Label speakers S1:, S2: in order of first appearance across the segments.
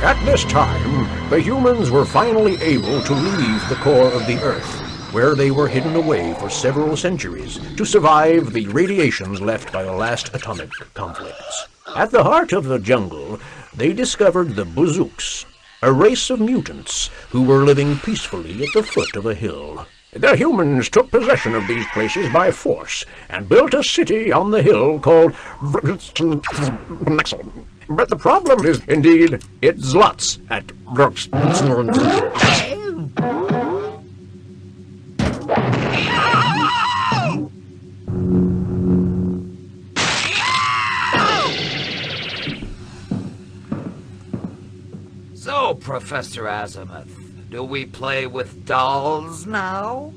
S1: At this time, the humans were finally able to leave the core of the Earth, where they were hidden away for several centuries to survive the radiations left by the last atomic conflicts. At the heart of the jungle, they discovered the Bazooks, a race of mutants who were living peacefully at the foot of a hill. The humans took possession of these places by force and built a city on the hill called But the problem is, indeed, it's lots at
S2: So, Professor Azimuth, do we play with dolls now?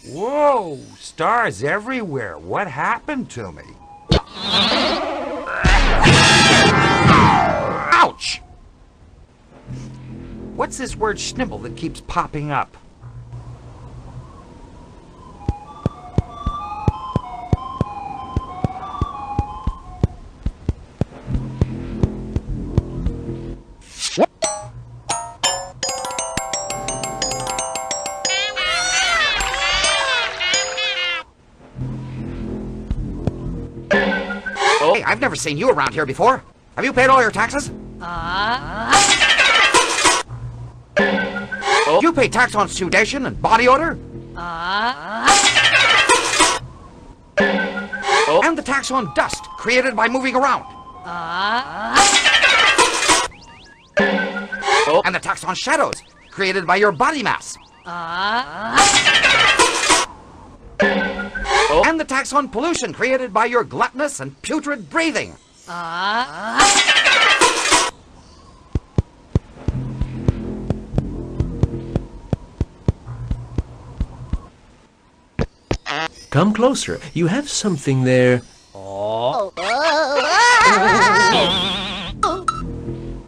S3: Whoa! Stars everywhere. What happened to me? Ouch! What's this word schnibble that keeps popping up? Hey, I've never seen you around here before. Have you paid all your taxes? You pay tax on sudation and body odor? And the tax on dust created by moving around? And the tax on shadows created by your body mass? And the tax on pollution created by your gluttonous and putrid breathing?
S1: Come closer. You have something there.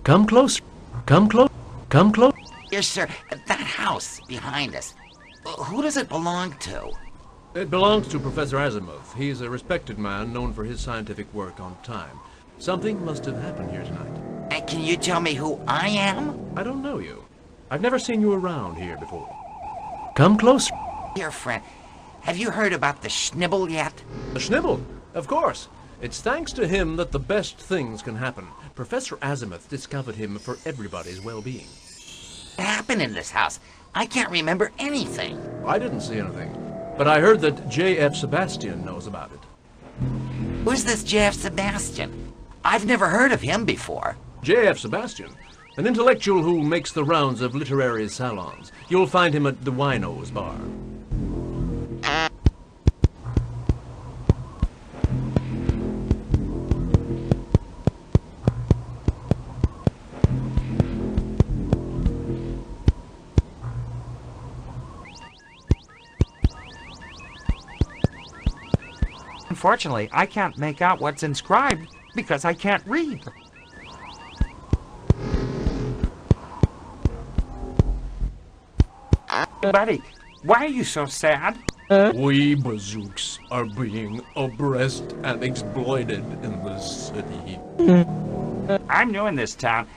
S1: Come closer. Come close. Come close.
S2: Yes, sir. That house behind us. Who does it belong to?
S4: It belongs to Professor Azimuth. He's a respected man known for his scientific work on time. Something must have happened here tonight.
S2: And can you tell me who I am?
S4: I don't know you. I've never seen you around here before.
S1: Come closer.
S2: Dear friend, have you heard about the schnibble yet?
S4: The schnibble? Of course. It's thanks to him that the best things can happen. Professor Azimuth discovered him for everybody's well-being.
S2: What happened in this house? I can't remember anything.
S4: I didn't see anything, but I heard that J.F. Sebastian knows about it.
S2: Who's this J.F. Sebastian? I've never heard of him before.
S4: J.F. Sebastian, an intellectual who makes the rounds of literary salons. You'll find him at the Wino's bar.
S3: Unfortunately, I can't make out what's inscribed because I can't read. Buddy, why are you so sad?
S4: We bazooks are being oppressed and exploited in this city.
S3: I'm new in this town.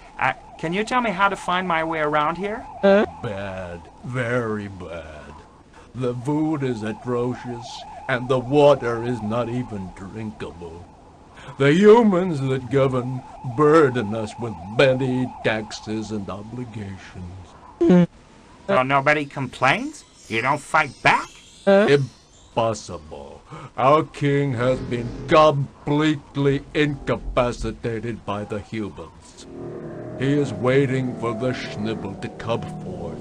S3: Can you tell me how to find my way around here?
S4: Bad, very bad. The food is atrocious, and the water is not even drinkable. The humans that govern burden us with many taxes and obligations.
S3: So nobody complains? You don't fight back?
S4: Impossible. Our king has been completely incapacitated by the humans. He is waiting for the schnibble to come forth.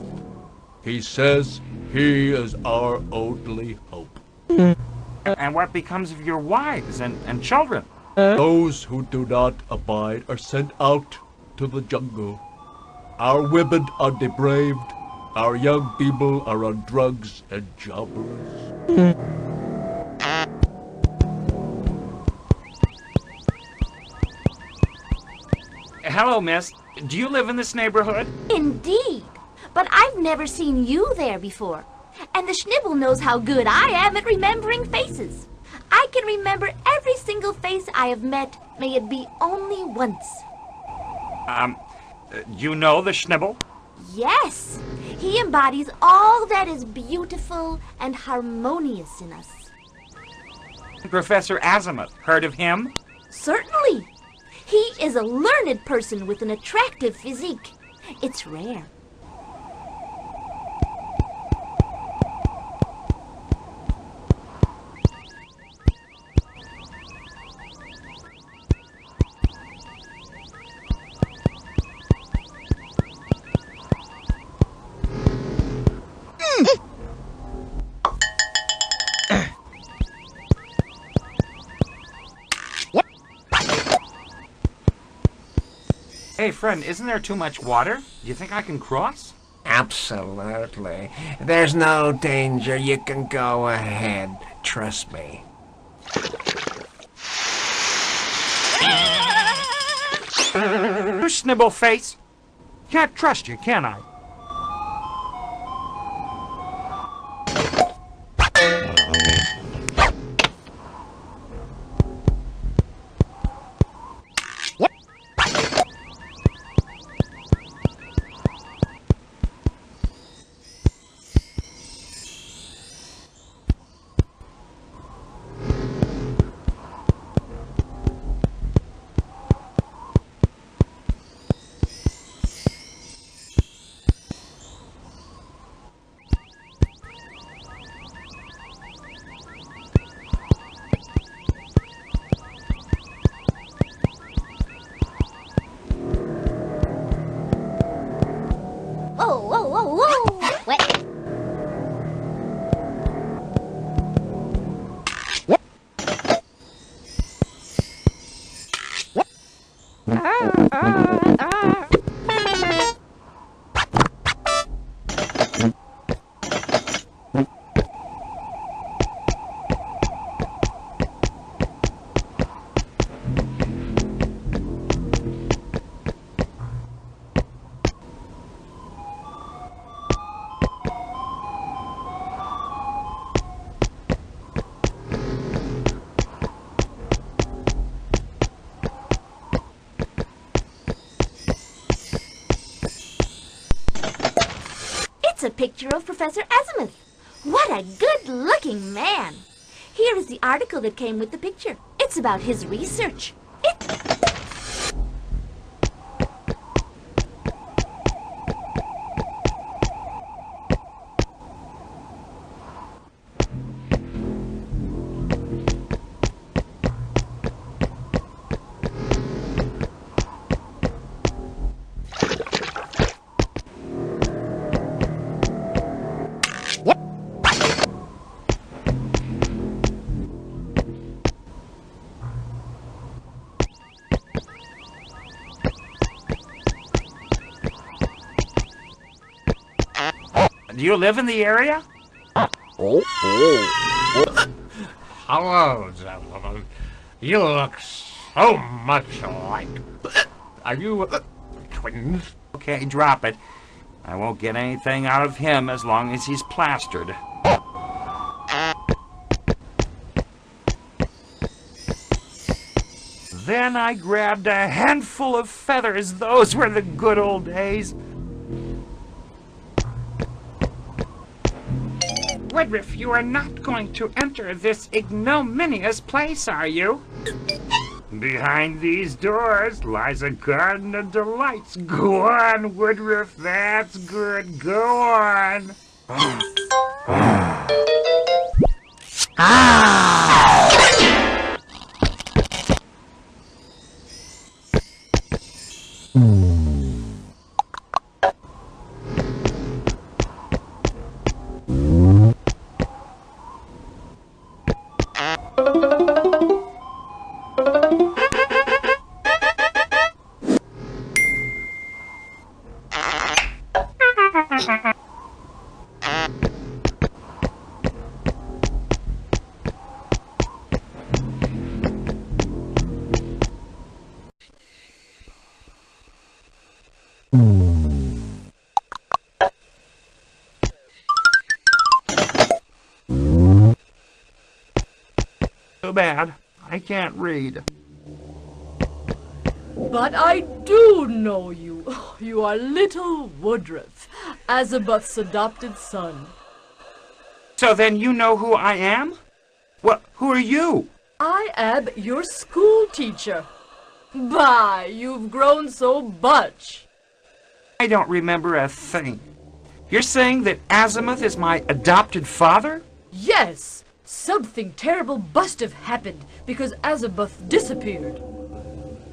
S4: He says he is our only hope.
S3: And what becomes of your wives and children?
S4: Those who do not abide are sent out to the jungle. Our women are depraved, Our young people are on drugs and jobbers.
S3: Hello, miss. Do you live in this neighborhood?
S5: Indeed. But I've never seen you there before. And the Schnibble knows how good I am at remembering faces. I can remember every single face I have met, may it be only once.
S3: You know the Schnibble?
S5: Yes, he embodies all that is beautiful and harmonious in us.
S3: Professor Azimuth. Heard of him?
S5: Certainly. He is a learned person with an attractive physique. It's rare.
S3: Hey, friend, isn't there too much water? Do you think I can cross?
S6: Absolutely. There's no danger. You can go ahead. Trust me.
S3: You Snibble face. Can't trust you, can I?
S5: Whoa, whoa, whoa, whoa! What? It's a picture of Professor Azimuth. What a good-looking man. Here is the article that came with the picture. It's about his research.
S3: Do you live in the area?
S4: Hello, gentlemen. You look so much alike. Are you twins?
S3: Okay, drop it. I won't get anything out of him as long as he's plastered. Then I grabbed a handful of feathers. Those were the good old days. Woodruff, you are not going to enter this ignominious place, are you? Behind these doors lies a garden of delights. Go on, Woodruff, that's good. Go on. Too bad. I can't read.
S7: But I do know you. You are little Woodruff, Azabuth's adopted son.
S3: So then you know who I am? Well, who are you?
S7: I am your school teacher. Bah, you've grown so much.
S3: I don't remember a thing. You're saying that Azimuth is my adopted father?
S7: Yes, something terrible must have happened because Azabuth disappeared.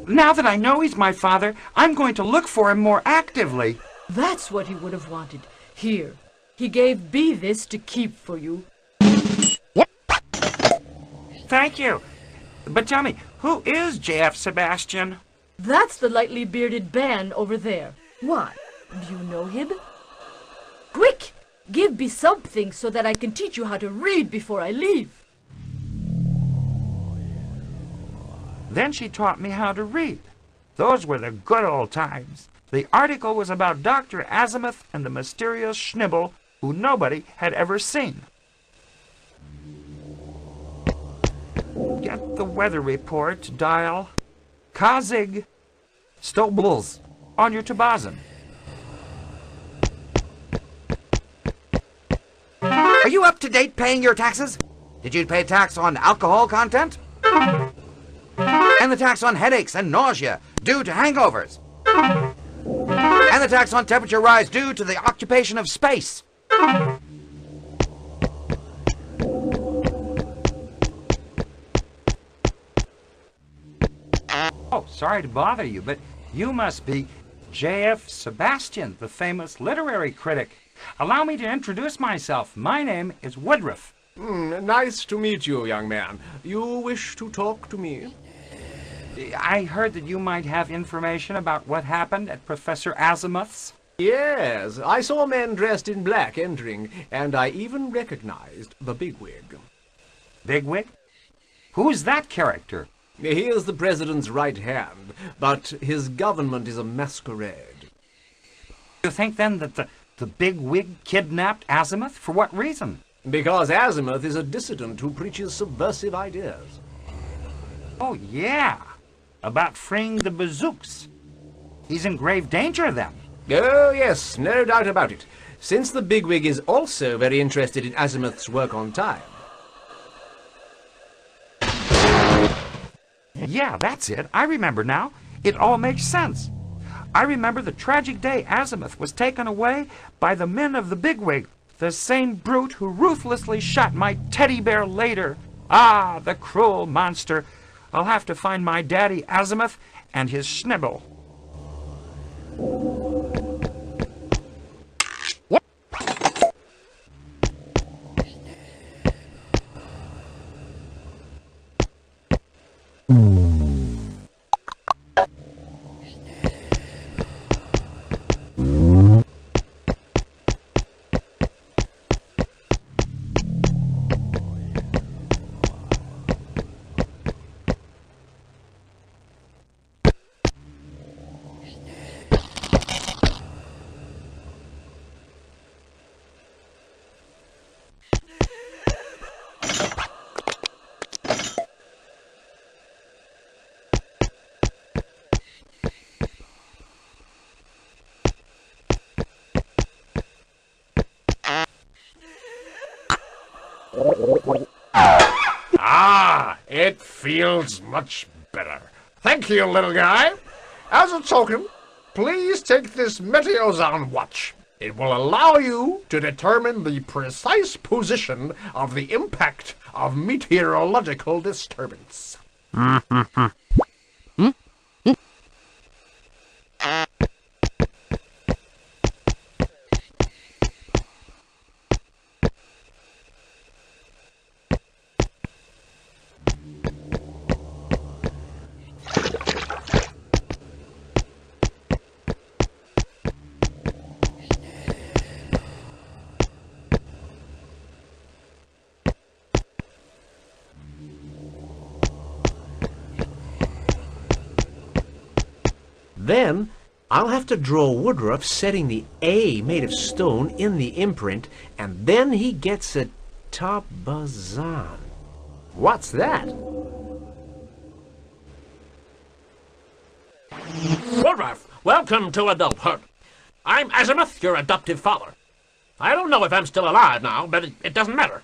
S3: Now that I know he's my father, I'm going to look for him more actively.
S7: That's what he would have wanted. Here, he gave B this to keep for you.
S3: Thank you. But tell me, who is J.F. Sebastian?
S7: That's the lightly bearded man over there. Why, do you know him? Quick, give me something so that I can teach you how to read before I leave.
S3: Then she taught me how to read. Those were the good old times. The article was about Dr. Azimuth and the mysterious Schnibble who nobody had ever seen. Get the weather report, dial Kazig Stobles on your Tabazin.
S2: Are you up to date paying your taxes? Did you pay tax on alcohol content? And the tax on headaches and nausea due to hangovers? And the tax on temperature rise due to the occupation of space?
S3: Oh, sorry to bother you, but you must be J.F. Sebastian, the famous literary critic. Allow me to introduce myself. My name is Woodruff.
S4: Nice to meet you, young man. You wish to talk to me?
S3: I heard that you might have information about what happened at Professor Azimuth's.
S4: Yes, I saw a man dressed in black entering, and I even recognized the bigwig.
S3: Bigwig? Who's that character?
S4: He is the president's right hand, but his government is a masquerade.
S3: You think then that the bigwig kidnapped Azimuth? For what reason?
S4: Because Azimuth is a dissident who preaches subversive ideas.
S3: Oh, yeah. About freeing the bazooks. He's in grave danger then.
S4: Oh, yes, no doubt about it, since the bigwig is also very interested in Azimuth's work on time.
S3: Yeah, that's it. I remember now. It all makes sense. I remember the tragic day Azimuth was taken away by the men of the bigwig, the same brute who ruthlessly shot my teddy bear later. Ah, the cruel monster. I'll have to find my daddy Azimuth and his Schnibble.
S6: Ah, it feels much better. Thank you, little guy. As a token, please take this Meteozone watch. It will allow you to determine the precise position of the impact of meteorological disturbance.
S1: Then I'll have to draw Woodruff setting the A made of stone in the imprint, and then he gets a Tabazan.
S8: What's that?
S9: Woodruff, welcome to adulthood. I'm Azimuth, your adoptive father. I don't know if I'm still alive now, but it doesn't matter.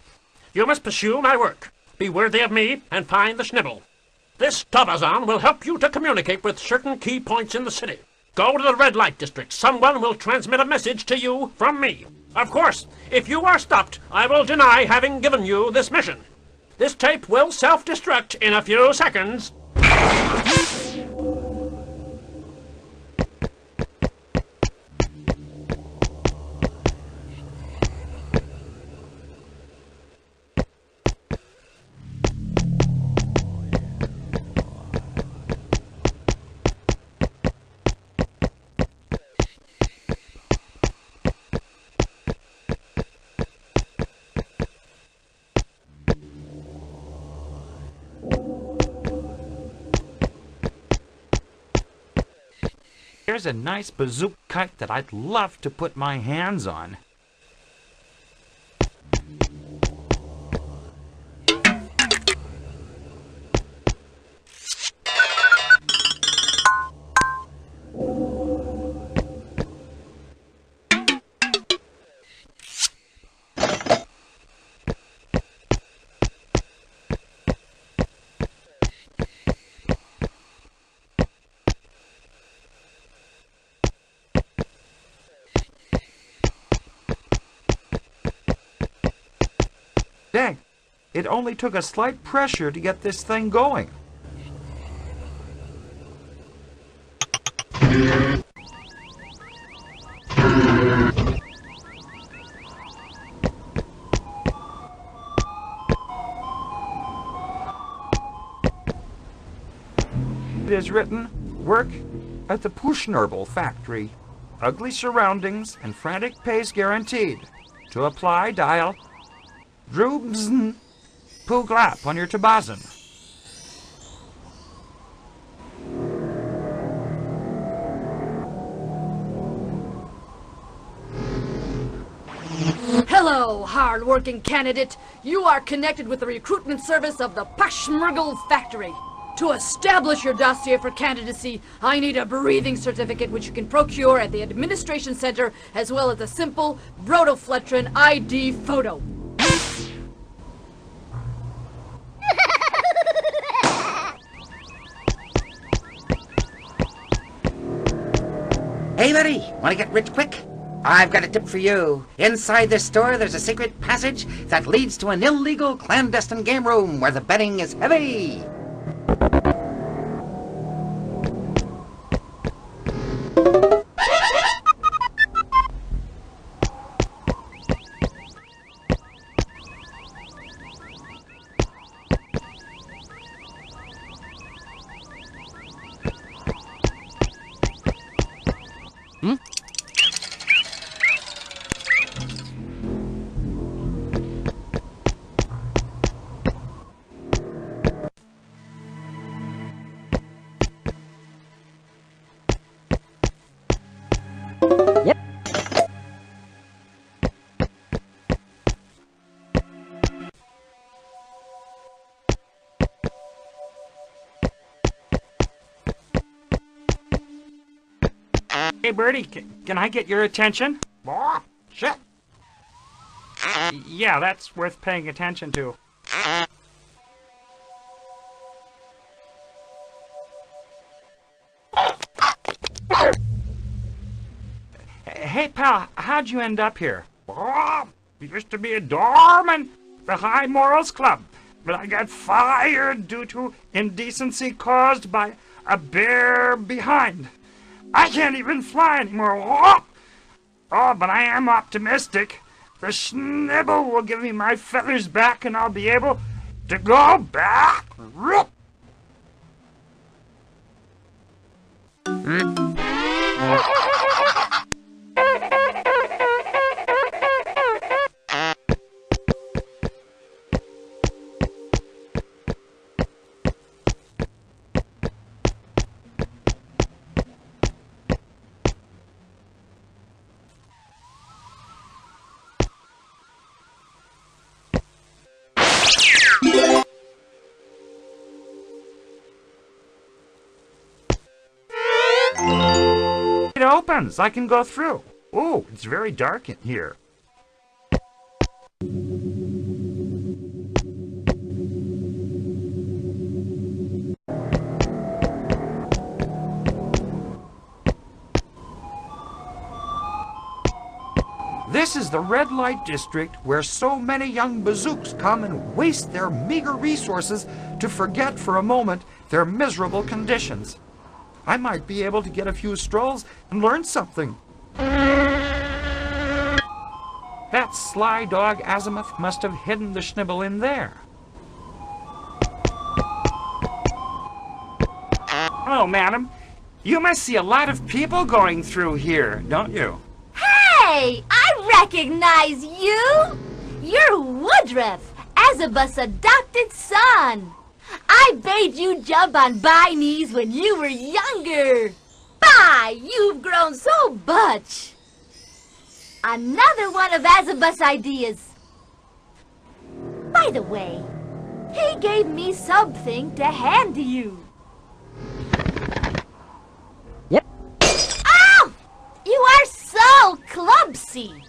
S9: You must pursue my work. Be worthy of me and find the Schnibble. This Tabazan will help you to communicate with certain key points in the city. Go to the red light district. Someone will transmit a message to you from me. Of course, if you are stopped, I will deny having given you this mission. This tape will self-destruct in a few seconds.
S2: There's a nice bazooka kite that I'd love to put my hands on. Dang, it only took a slight pressure to get this thing going. It is written, work at the Pushnerble factory. Ugly surroundings and frantic pace guaranteed. To apply, dial Drubzn Puglap on your Tabazan.
S7: Hello, hard-working candidate. You are connected with the recruitment service of the Pashmergal factory. To establish your dossier for candidacy, I need a breathing certificate which you can procure at the administration center, as well as a simple Brotofletron ID photo.
S2: Hey, buddy, want to get rich quick? I've got a tip for you. Inside this store, there's a secret passage that leads to an illegal clandestine game room where the betting is heavy.
S3: Hey, Bertie, can I get your attention?
S2: Shit.
S3: Yeah, that's worth paying attention to. Hey, pal, how'd you end up here? Used to be a doorman, the High Morals Club, but I got fired due to indecency caused by a bear behind. I can't even fly anymore. Oh, but I am optimistic. The Schnibble will give me my feathers back and I'll be able to go back. it opens. I can go through. Ooh, it's very dark in here. This is the red light district where so many young bazooks come and waste their meager resources to forget for a moment their miserable conditions. I might be able to get a few strolls and learn something. That sly dog Azimuth must have hidden the Schnibble in there. Oh, madam, you must see a lot of people going through here, don't you?
S5: Hey, I recognize you! You're Woodruff, Azabeth's adopted son. I bade you jump on by knees when you were younger. Bye, you've grown so much. Another one of Azabeth's ideas. By the way, he gave me something to hand to you. You are so clumsy!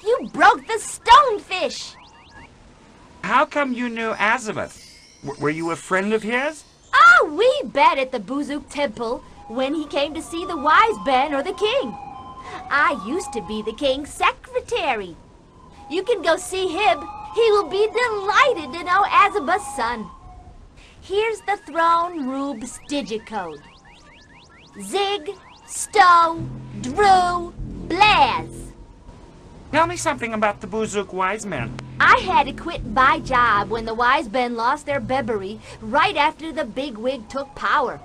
S5: You broke the stonefish!
S3: How come you knew Azabeth? Were you a friend of his?
S5: Oh, we bet at the Buzuk Temple when he came to see the wise Ben or the king. I used to be the king's secretary. You can go see him. He will be delighted to know Azabeth's son. Here's the throne room's digicode. Zig, Stow, Drew, Blaz.
S3: Tell me something about the Buzuk wise men.
S5: I had to quit my job when the wise men lost their Bebery right after the bigwig took power.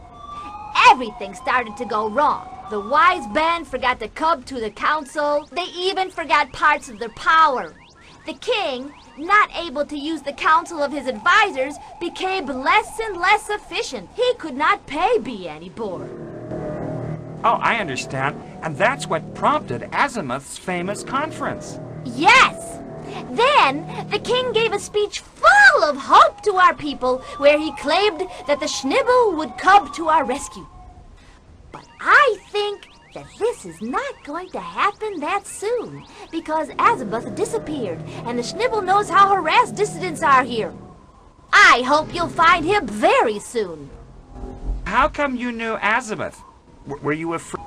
S5: Everything started to go wrong. The wise men forgot to come to the council. They even forgot parts of their power. The king, not able to use the counsel of his advisors, became less and less efficient. He could not pay B anymore.
S3: Oh, I understand. And that's what prompted Azimuth's famous conference.
S5: Yes! Then, the king gave a speech full of hope to our people, where he claimed that the Schnibble would come to our rescue. But I think that this is not going to happen that soon, because Azabeth disappeared, and the Schnibble knows how harassed dissidents are here. I hope you'll find him very soon.
S3: How come you knew Azabeth? Were you a friend?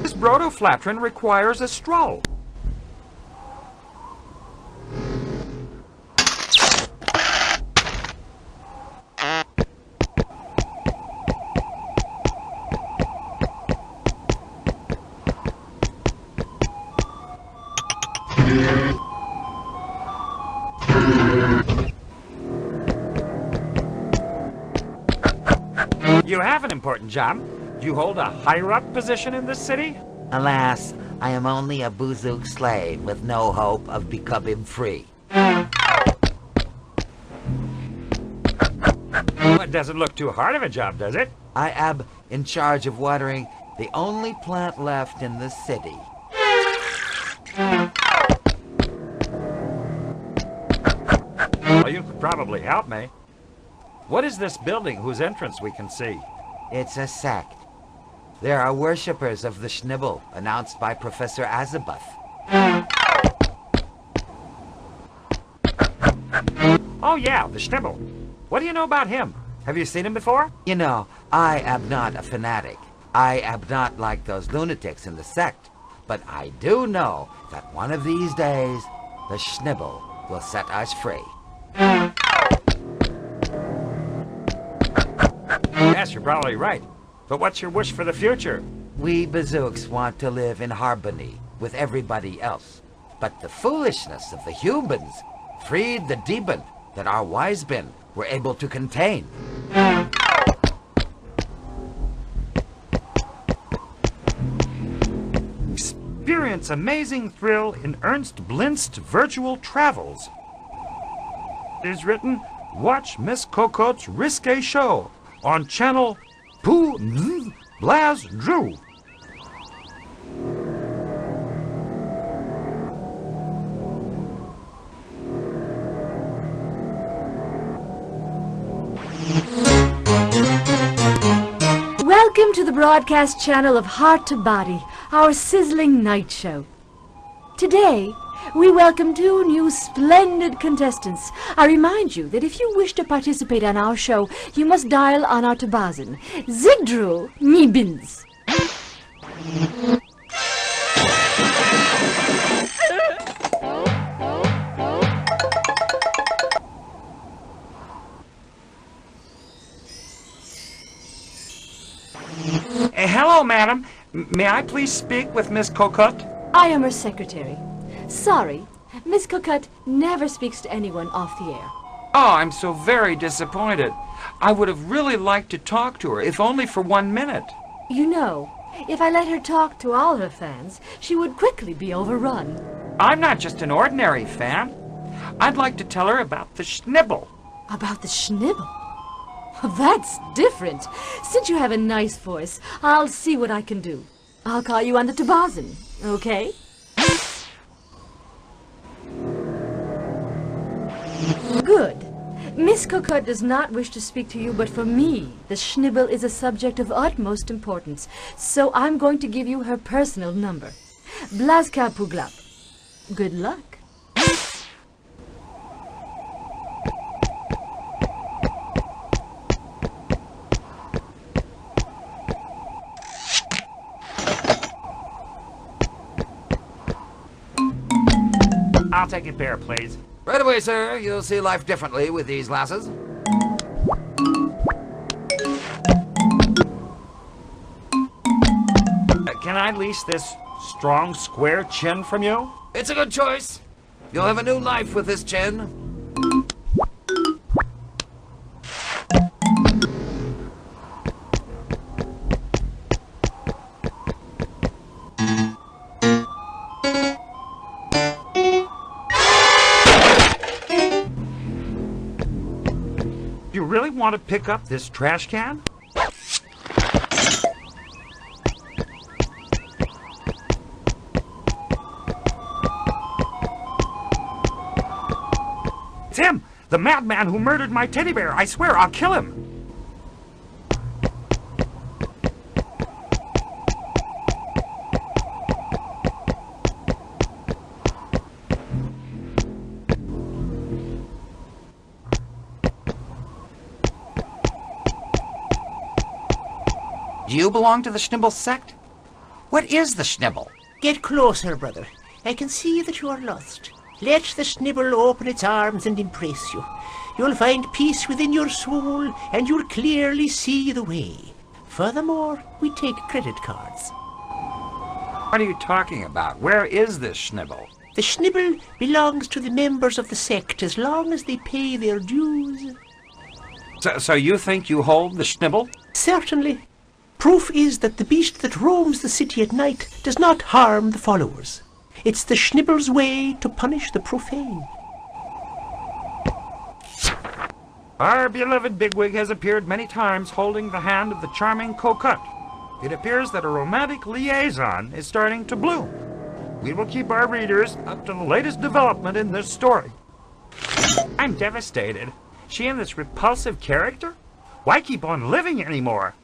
S3: This brotoflatrin requires a stroll. You have an important job. Do you hold a higher-up position in this city?
S2: Alas, I am only a Buzook slave with no hope of becoming free.
S3: Well, it doesn't look too hard of a job, does it?
S2: I am in charge of watering the only plant left in the city.
S3: Well, you could probably help me. What is this building whose entrance we can see?
S2: It's a sect. There are worshippers of the Schnibble, announced by Professor Azabuth.
S3: Oh yeah, the Schnibble. What do you know about him? Have you seen him before?
S2: You know, I am not a fanatic. I am not like those lunatics in the sect. But I do know that one of these days, the Schnibble will set us free.
S3: Yes, you're probably right. But what's your wish for the future?
S2: We Bazooks want to live in harmony with everybody else. But the foolishness of the humans freed the demon that our wise men were able to contain.
S3: Experience amazing thrill in Ernst Blinst Virtual Travels. It is written, watch Miss Cocote's risque show on channel Pooh Blaz Drew.
S7: Welcome to the broadcast channel of Heart to Body, our sizzling night show. Today, we welcome two new splendid contestants. I remind you that if you wish to participate on our show, you must dial on our Tabazin. Zigdru Mibins.
S3: Hello, madam. May I please speak with Miss Cocotte?
S7: I am her secretary. Sorry, Miss Cocotte never speaks to anyone off the air.
S3: Oh, I'm so very disappointed. I would have really liked to talk to her, if only for 1 minute.
S7: You know, if I let her talk to all her fans, she would quickly be overrun.
S3: I'm not just an ordinary fan. I'd like to tell her about the Schnibble.
S7: About the Schnibble? That's different. Since you have a nice voice, I'll see what I can do. I'll call you on the Tabazin, okay? Good. Miss Cocotte does not wish to speak to you, but for me, the Schnibble is a subject of utmost importance, so I'm going to give you her personal number. Blazka Puglap. Good luck.
S3: I'll take a pair, please.
S2: Right away, sir. You'll see life differently with these glasses.
S3: Can I lease this strong, square chin from you?
S2: It's a good choice. You'll have a new life with this chin.
S3: You really want to pick up this trash can? It's him! The madman who murdered my teddy bear! I swear, I'll kill him! Do you belong to the Schnibble sect? What is the Schnibble?
S8: Get closer, brother. I can see that you are lost. Let the Schnibble open its arms and embrace you. You'll find peace within your soul, and you'll clearly see the way. Furthermore, we take credit cards.
S3: What are you talking about? Where is this Schnibble?
S8: The Schnibble belongs to the members of the sect as long as they pay their dues.
S3: So you think you hold the Schnibble?
S8: Certainly. Proof is that the beast that roams the city at night does not harm the followers. It's the Schnibble's way to punish the profane.
S3: Our beloved bigwig has appeared many times holding the hand of the charming Cocotte. It appears that a romantic liaison is starting to bloom. We will keep our readers up to the latest development in this story. I'm devastated. She and this repulsive character? Why keep on living anymore?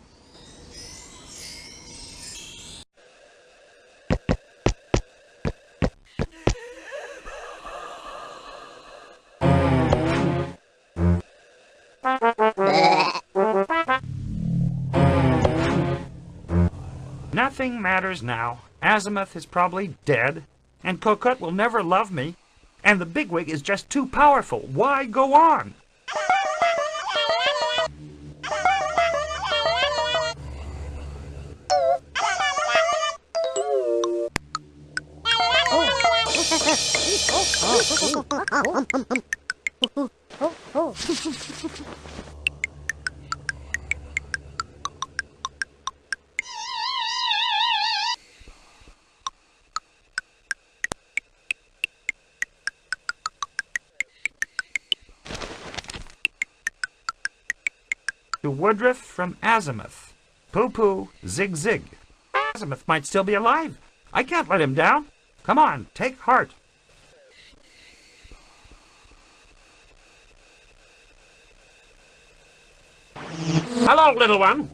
S3: Nothing matters now. Azimuth is probably dead, and Cocotte will never love me, and the bigwig is just too powerful. Why go on? To Woodruff from Azimuth. Pooh-pooh, zig-zig. Azimuth might still be alive. I can't let him down. Come on, take heart.
S9: Hello, little one.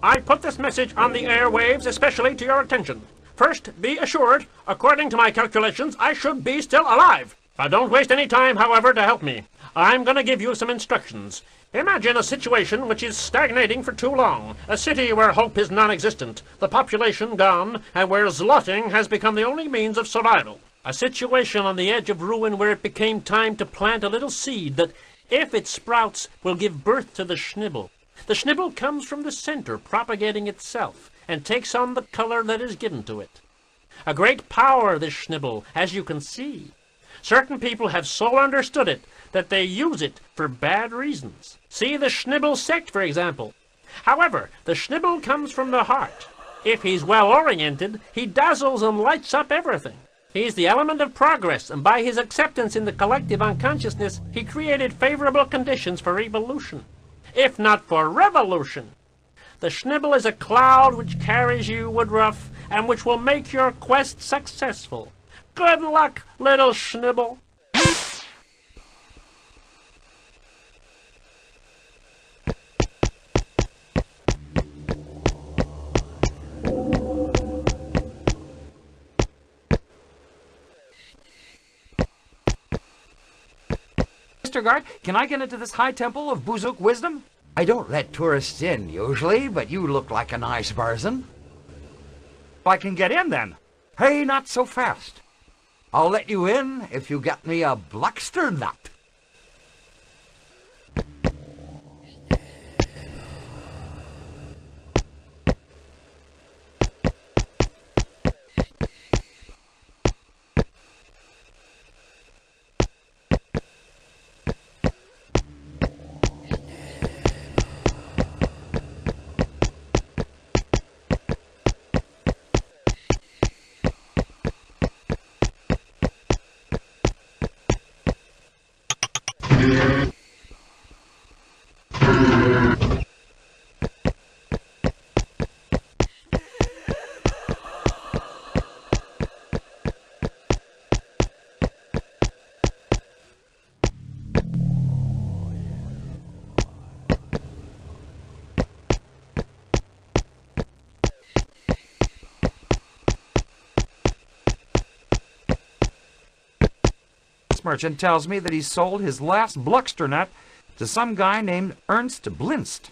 S9: I put this message on the airwaves especially to your attention. First, be assured, according to my calculations, I should be still alive. Don't waste any time, however, to help me. I'm going to give you some instructions. Imagine a situation which is stagnating for too long. A city where hope is non-existent, the population gone, and where zlotting has become the only means of survival. A situation on the edge of ruin where it became time to plant a little seed that, if it sprouts, will give birth to the Schnibble. The Schnibble comes from the center, propagating itself, and takes on the color that is given to it. A great power, this Schnibble, as you can see. Certain people have so understood it that they use it for bad reasons. See the Schnibble sect, for example. However, the Schnibble comes from the heart. If he's well-oriented, he dazzles and lights up everything. He's the element of progress, and by his acceptance in the collective unconsciousness, he created favorable conditions for evolution, if not for revolution. The Schnibble is a cloud which carries you, Woodruff, and which will make your quest successful. Good luck, little Schnibble.
S3: Mr. Guard, can I get into this high temple of Buzuk wisdom?
S2: I don't let tourists in usually, but you look like a nice person.
S3: I can get in then.
S2: Hey, not so fast. I'll let you in if you get me a Bluckster nut.
S3: Merchant tells me that he sold his last Bluckster nut to some guy named Ernst Blinst.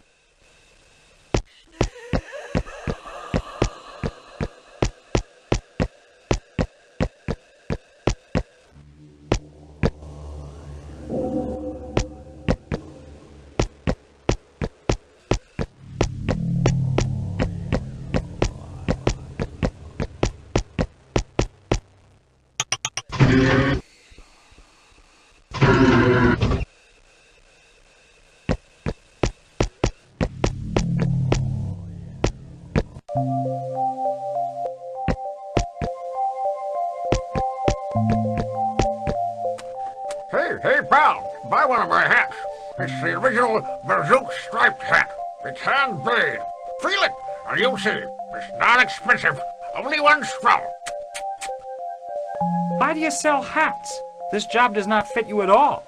S6: Hey, pal, buy one of my hats. It's the original Bazook striped hat. It's handmade. Feel it, and you'll see. It's not expensive. Only one straw.
S3: Why do you sell hats? This job does not fit you at all.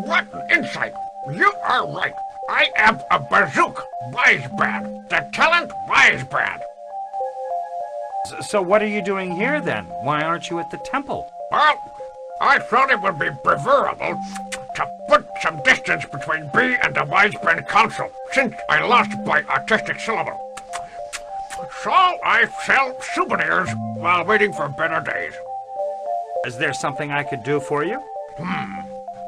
S6: What insight! You are right. I am a Bazook wise band. The talent wise band.
S3: So what are you doing here then? Why aren't you at the temple?
S6: Well, I thought it would be preferable to put some distance between me and the Wiseband Council, since I lost my artistic syllable. So I sell souvenirs while waiting for better days.
S3: Is there something I could do for you?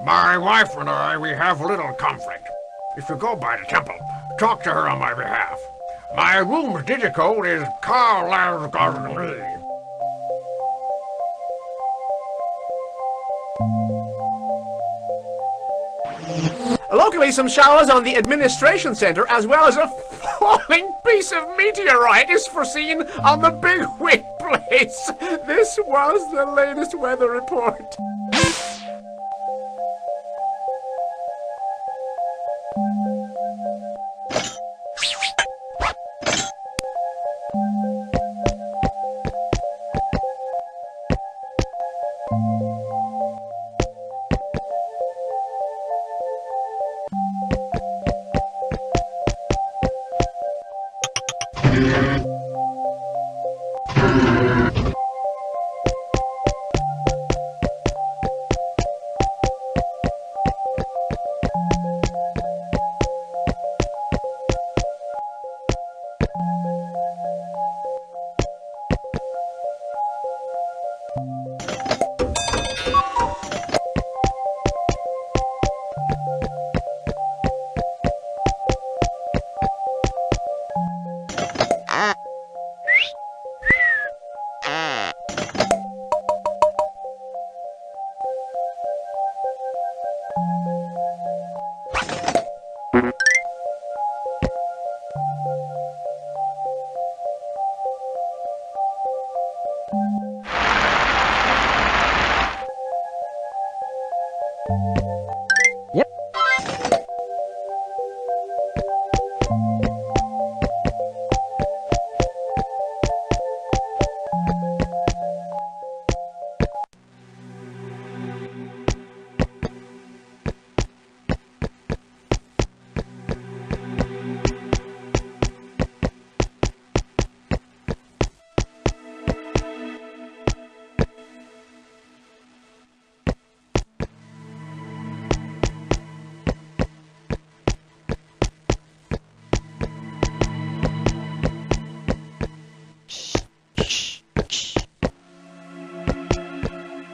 S6: My wife and I, we have a little conflict. If you go by the temple, talk to her on my behalf. My room's digicode is Carl.
S4: Locally, some showers on the administration center, as well as a falling piece of meteorite is foreseen on the Big Wig Place. This was the latest weather report.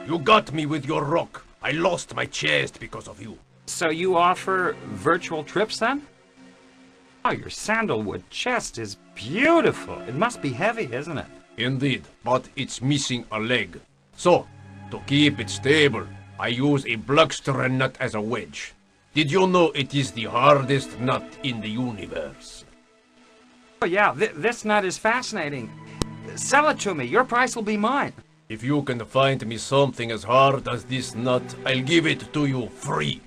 S4: You got me with your rock. I lost my chest because of you.
S3: So you offer virtual trips then? Oh, your sandalwood chest is beautiful. It must be heavy, isn't it?
S4: Indeed, but it's missing a leg. So, to keep it stable, I use a Bluckster nut as a wedge. Did you know it is the hardest nut in the universe?
S3: Oh yeah, this nut is fascinating. Sell it to me. Your price will be mine.
S4: If you can find me something as hard as this nut, I'll give it to you free.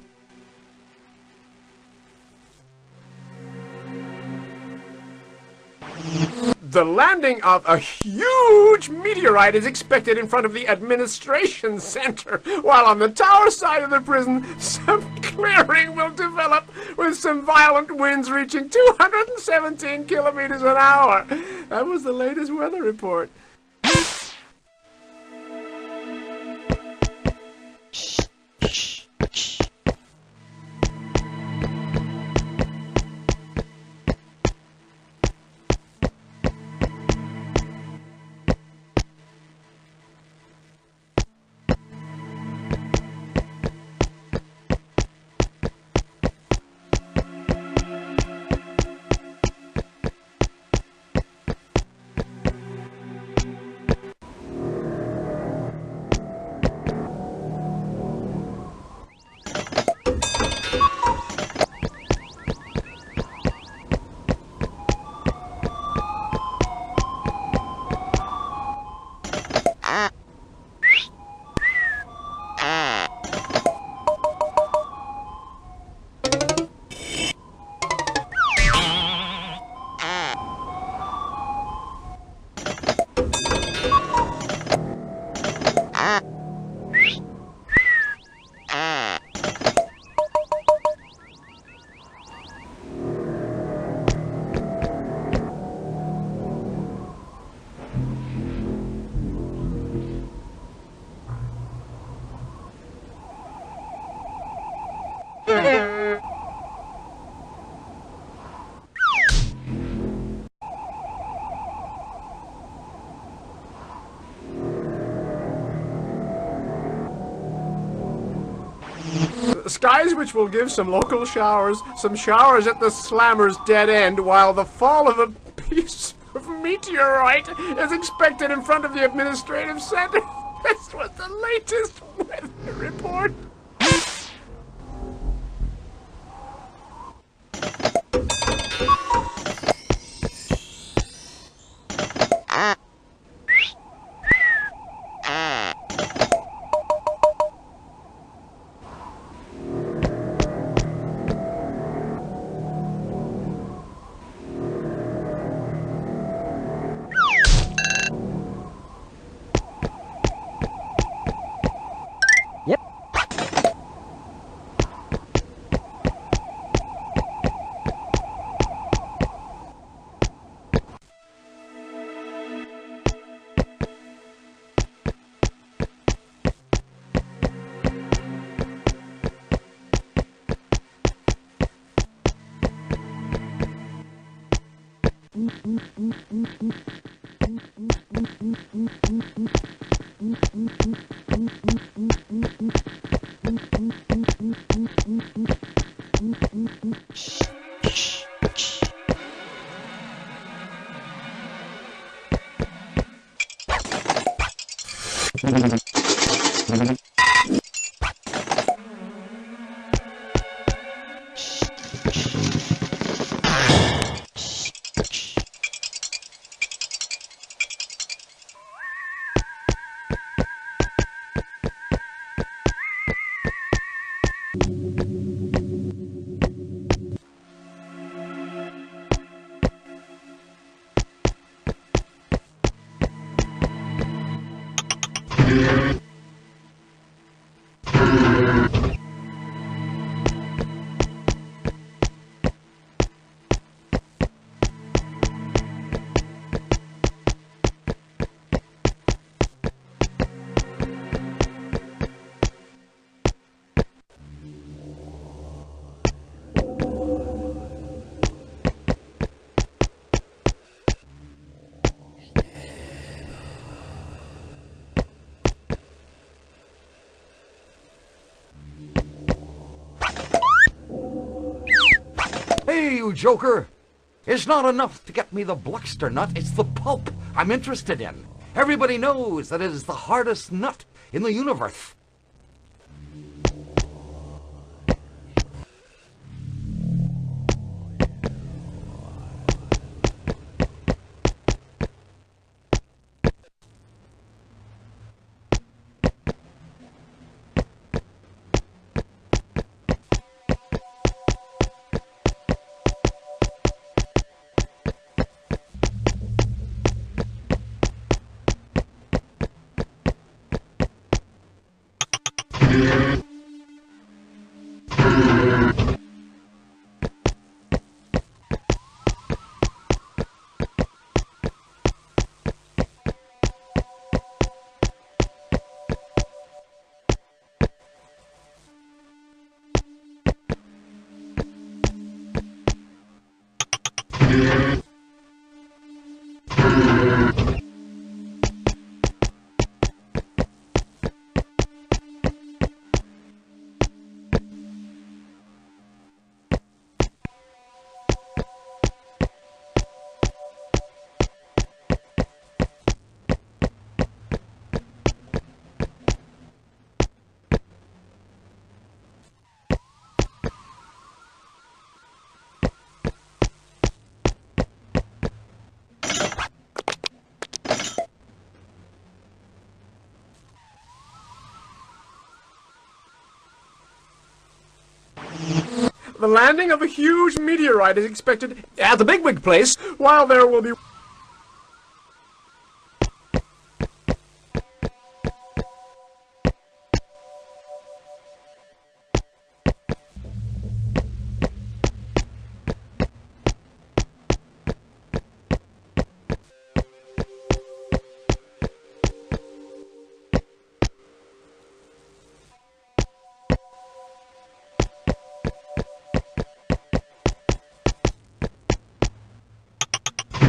S4: The landing of a huge meteorite is expected in front of the administration center, while on the tower side of the prison, some clearing will develop with some violent winds reaching 217 kilometers an hour. That was the latest weather report.
S6: Skies which will give some local showers, some showers at the slammer's dead end, while the fall of a piece of meteorite is expected in front of the administrative center. This was the latest weather report.
S2: Hey, you joker! It's not enough to get me the Bluckster nut, it's the pulp I'm interested in. Everybody knows that it is the hardest nut in the universe.
S6: The landing of a huge meteorite is expected at the Bigwig place, while there will be...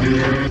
S2: Yeah.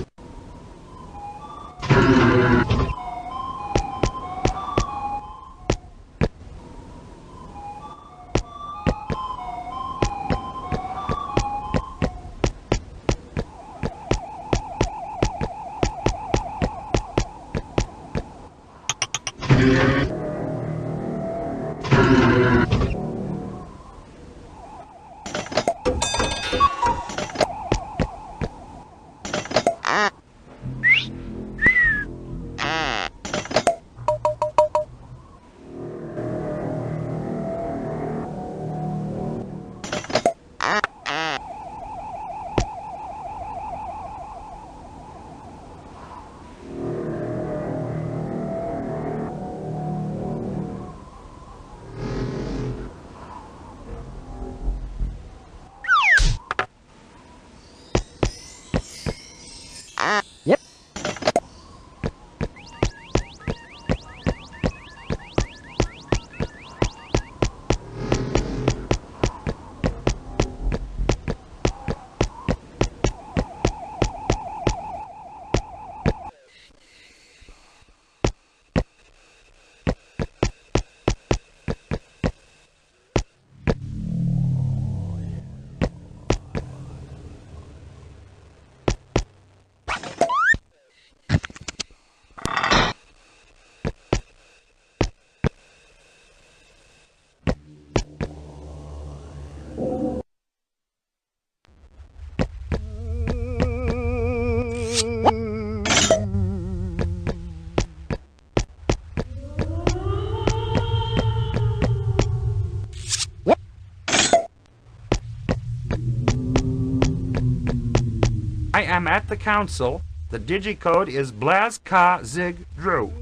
S2: am at the council. The digicode is Blaz Ka Zig Drew.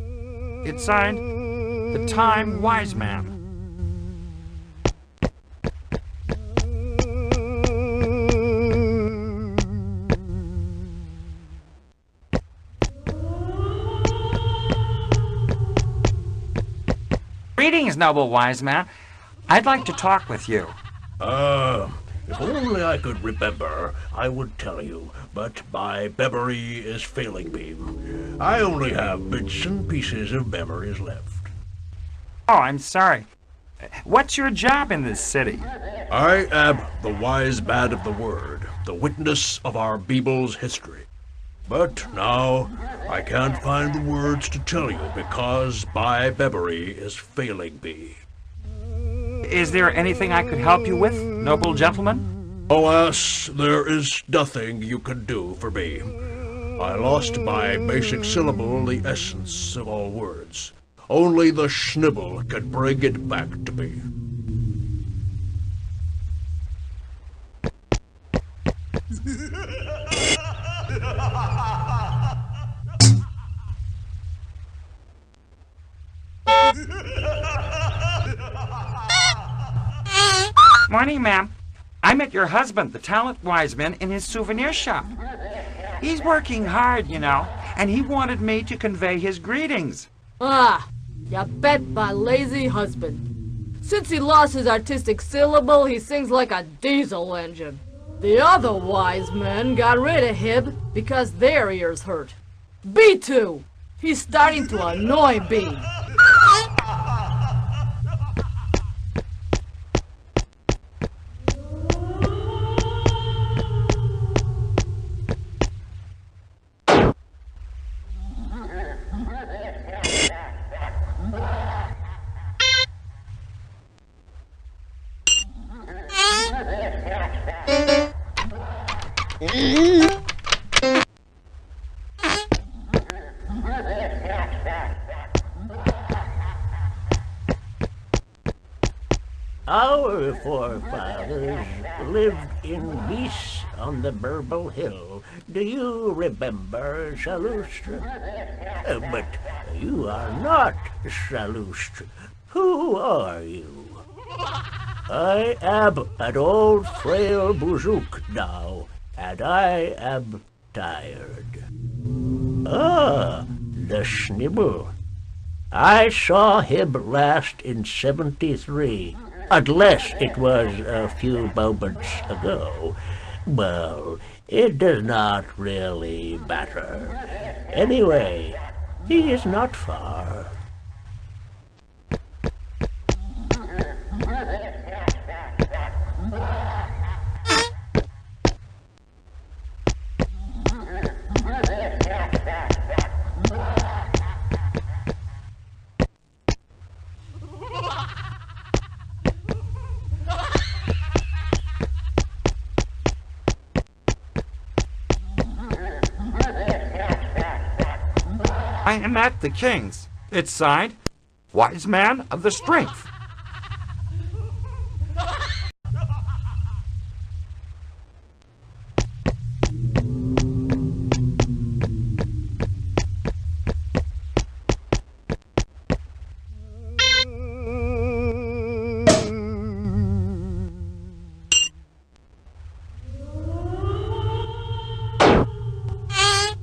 S2: It's signed, the Time Wise Man. Greetings, noble wise man. I'd like to talk with you.
S1: If only I could remember, I would tell you, but my memory is failing me. I only have bits and pieces of memories left.
S2: Oh, I'm sorry. What's your job in this city?
S1: I am the wise man of the word, the witness of our people's history. But now, I can't find the words to tell you because my memory is failing me.
S2: Is there anything I could help you with, noble gentleman?
S1: Alas, there is nothing you can do for me. I lost by basic syllable the essence of all words. Only the schnibble can bring it back to me.
S2: Morning, ma'am. I met your husband, the talent wise man, in his souvenir shop. He's working hard, you know, and he wanted me to convey his greetings.
S7: Ah, you bet my lazy husband. Since he lost his artistic syllable, he sings like a diesel engine. The other wise men got rid of him because their ears hurt. B2! He's starting to annoy B.
S8: Our forefathers lived in peace on the Burble Hill. Do you remember, Salustra? But you are not Salustra. Who are you? I am an old frail Buzook now, and I am tired. Ah, the Schnibble. I saw him last in 73. Unless it was a few moments ago. Well, it does not really matter. Anyway, he is not far.
S2: I am at the King's. It's signed, Wise Man of the Strength.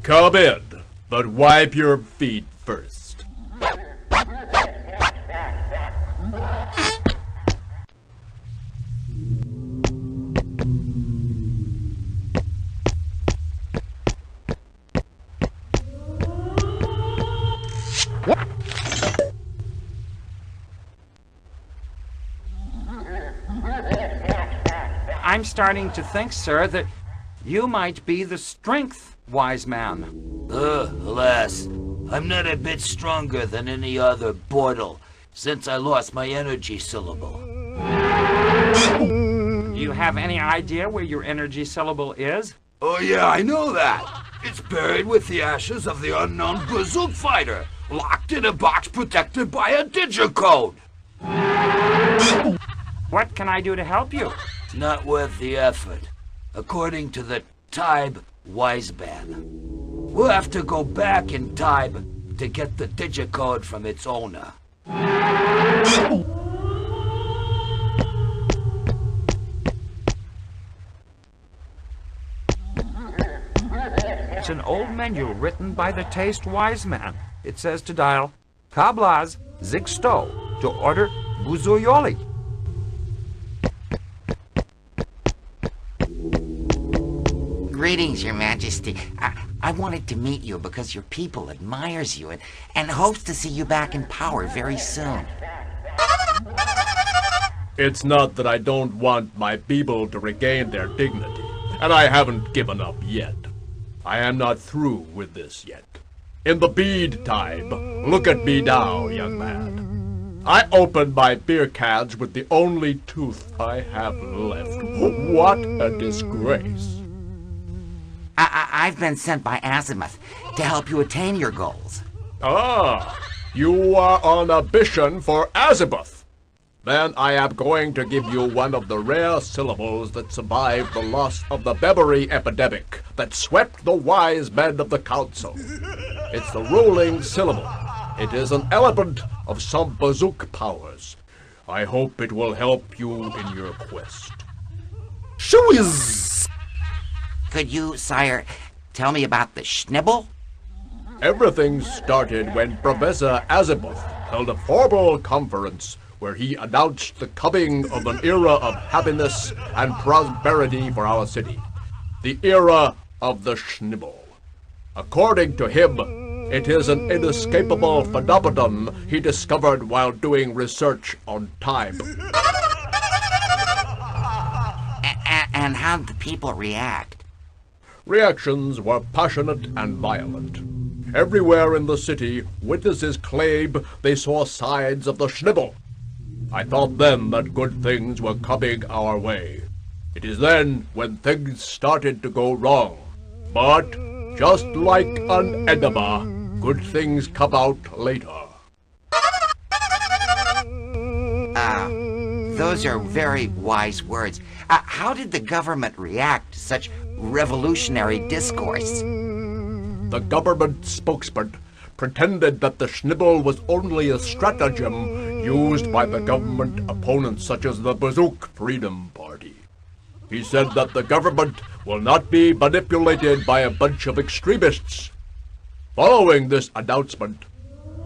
S4: Come in, but wipe your feet first.
S2: I'm starting to think, sir, that you might be the Strength Wise Man.
S10: Alas, I'm not a bit stronger than any other Bortle since I lost my energy syllable.
S2: Do you have any idea where your energy syllable is?
S10: Oh yeah, I know that. It's buried with the ashes of the unknown Bazook fighter, locked in a box protected by a digicode.
S2: What can I do to help you?
S10: It's not worth the effort. According to the Time wise man. We'll have to go back in time to get the digicode from its owner.
S2: It's an old menu written by the taste wise man. It says to dial Kablaz Zigsto to order Buzuyoli.
S11: Greetings, Your Majesty. I wanted to meet you because your people admires you and hopes to see you back in power very soon.
S4: It's not that I don't want my people to regain their dignity, and I haven't given up yet. I am not through with this yet. In the bead time, look at me now, young man. I opened my beer cans with the only tooth I have left. What a disgrace.
S11: I've been sent by Azimuth to help you attain your goals.
S4: Ah, you are on a mission for Azimuth. Then I am going to give you one of the rare syllables that survived the loss of the Bebery epidemic that swept the wise men of the council. It's the ruling syllable. It is an element of some bazook powers. I hope it will help you in your quest.
S10: Shooiz!
S11: Could you, sire, tell me about the Schnibble?
S4: Everything started when Professor Azimuth held a formal conference where he announced the coming of an era of happiness and prosperity for our city. The era of the Schnibble. According to him, it is an inescapable phenomenon he discovered while doing research on time.
S11: And how did the people react?
S4: Reactions were passionate and violent. Everywhere in the city, witnesses claim they saw signs of the Schnibble. I thought then that good things were coming our way. It is then when things started to go wrong. But, just like an enema, good things come out later.
S11: Those are very wise words. How did the government react to such revolutionary discourse?
S4: The government spokesman pretended that the Schnibble was only a stratagem used by the government opponents such as the Bazook Freedom Party. He said that the government will not be manipulated by a bunch of extremists. Following this announcement,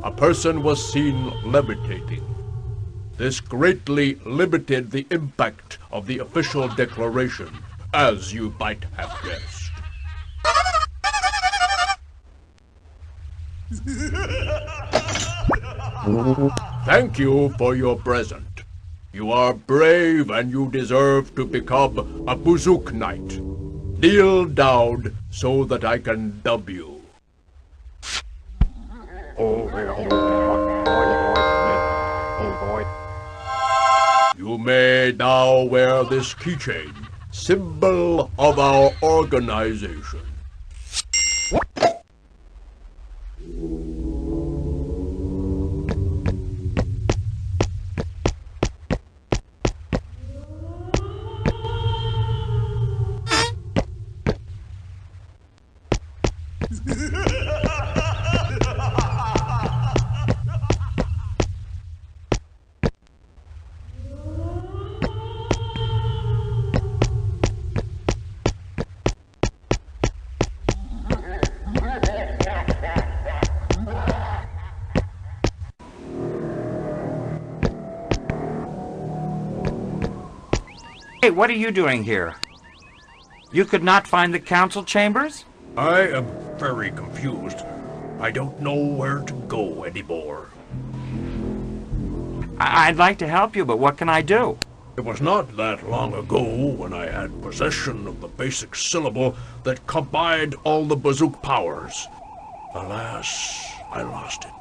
S4: a person was seen levitating. This greatly limited the impact of the official declaration, as you might have guessed. Thank you for your present. You are brave and you deserve to become a Bazook Knight. Kneel down so that I can dub you. You may now wear this keychain, symbol of our organization.
S2: Hey, what are you doing here? You could not find the council chambers?
S4: I am very confused. I don't know where to go anymore.
S2: I'd like to help you, but what can I do?
S4: It was not that long ago when I had possession of the basic syllable that combined all the Bazook powers. Alas, I lost it.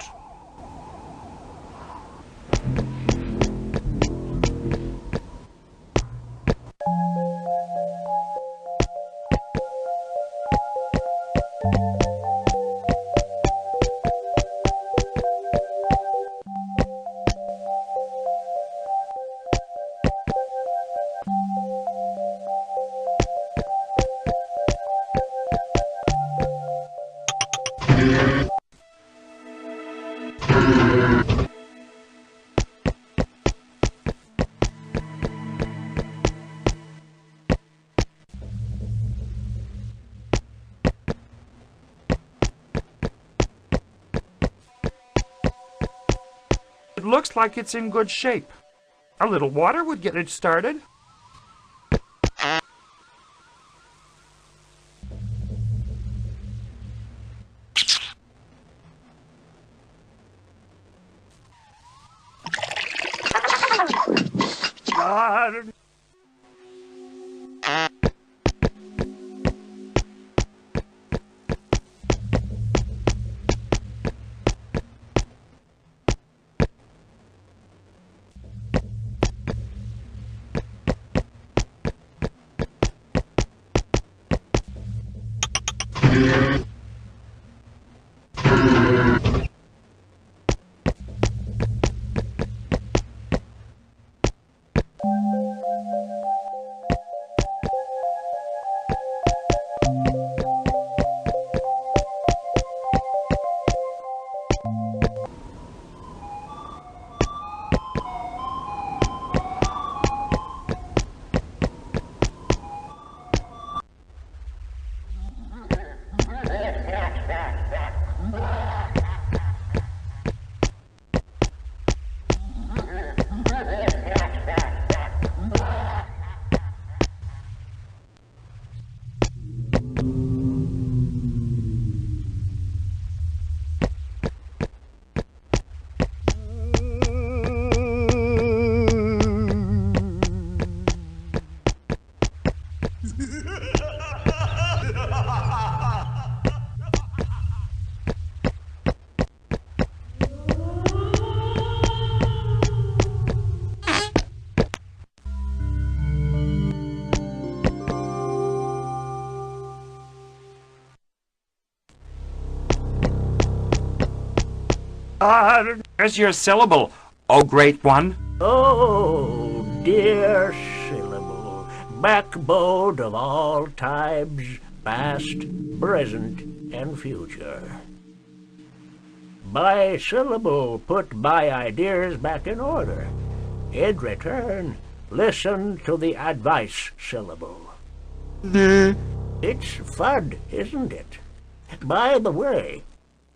S3: looks like it's in good shape. A little water would get it started. There's your syllable, oh great one.
S8: Oh, dear syllable, backbone of all times, past, present, and future. By syllable, put my ideas back in order. In return, listen to the advice syllable. It's fun, isn't it? By the way,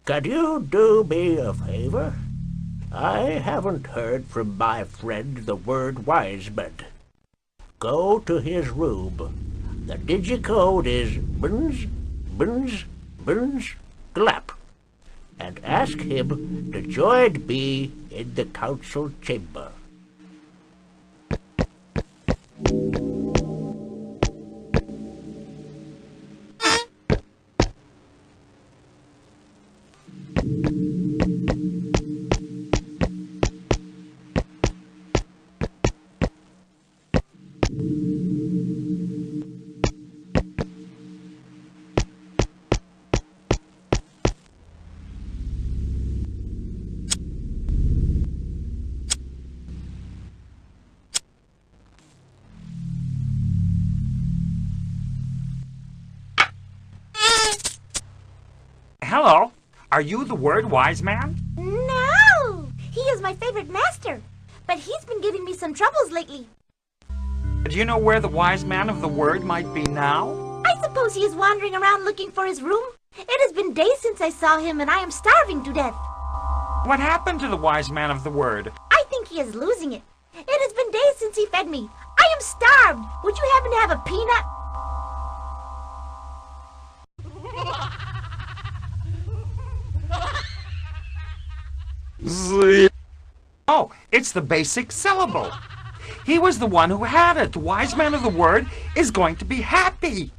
S8: could you do me a favor? I haven't heard from my friend the word Wiseman. Go to his room. The digicode is Burns, Burns, Burns, Glap. And ask him to join me in the council chamber.
S3: Hello, are you the word wise man?
S5: No! He is my favorite master, but he's been giving me some troubles lately.
S3: Do you know where the wise man of the word might be now?
S5: I suppose he is wandering around looking for his room. It has been days since I saw him, and I am starving to death.
S3: What happened to the wise man of the word?
S5: I think he is losing it. It has been days since he fed me. I am starved. Would you happen to have a peanut?
S3: Oh, it's the basic syllable. He was the one who had it. The wise man of the word is going to be happy.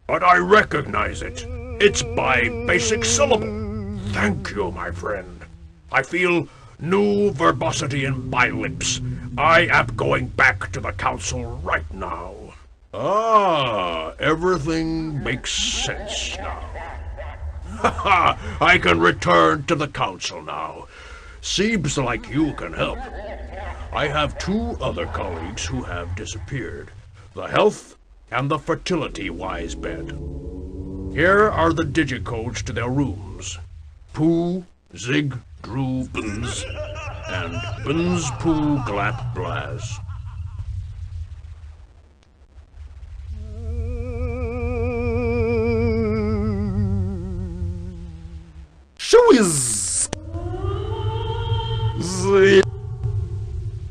S1: But I recognize it. It's by basic syllable. Thank you, my friend. I feel new verbosity in my lips. I am going back to the council right now. Ah, everything makes sense now. Ha ha! I can return to the council now. Seems like you can help. I have two other colleagues who have disappeared. The health and the fertility wise bed. Here are the digicodes to their rooms. Pooh, Zig, Drew, Bns, and Bns, Pooh, Glap, Blaz.
S10: Showiz!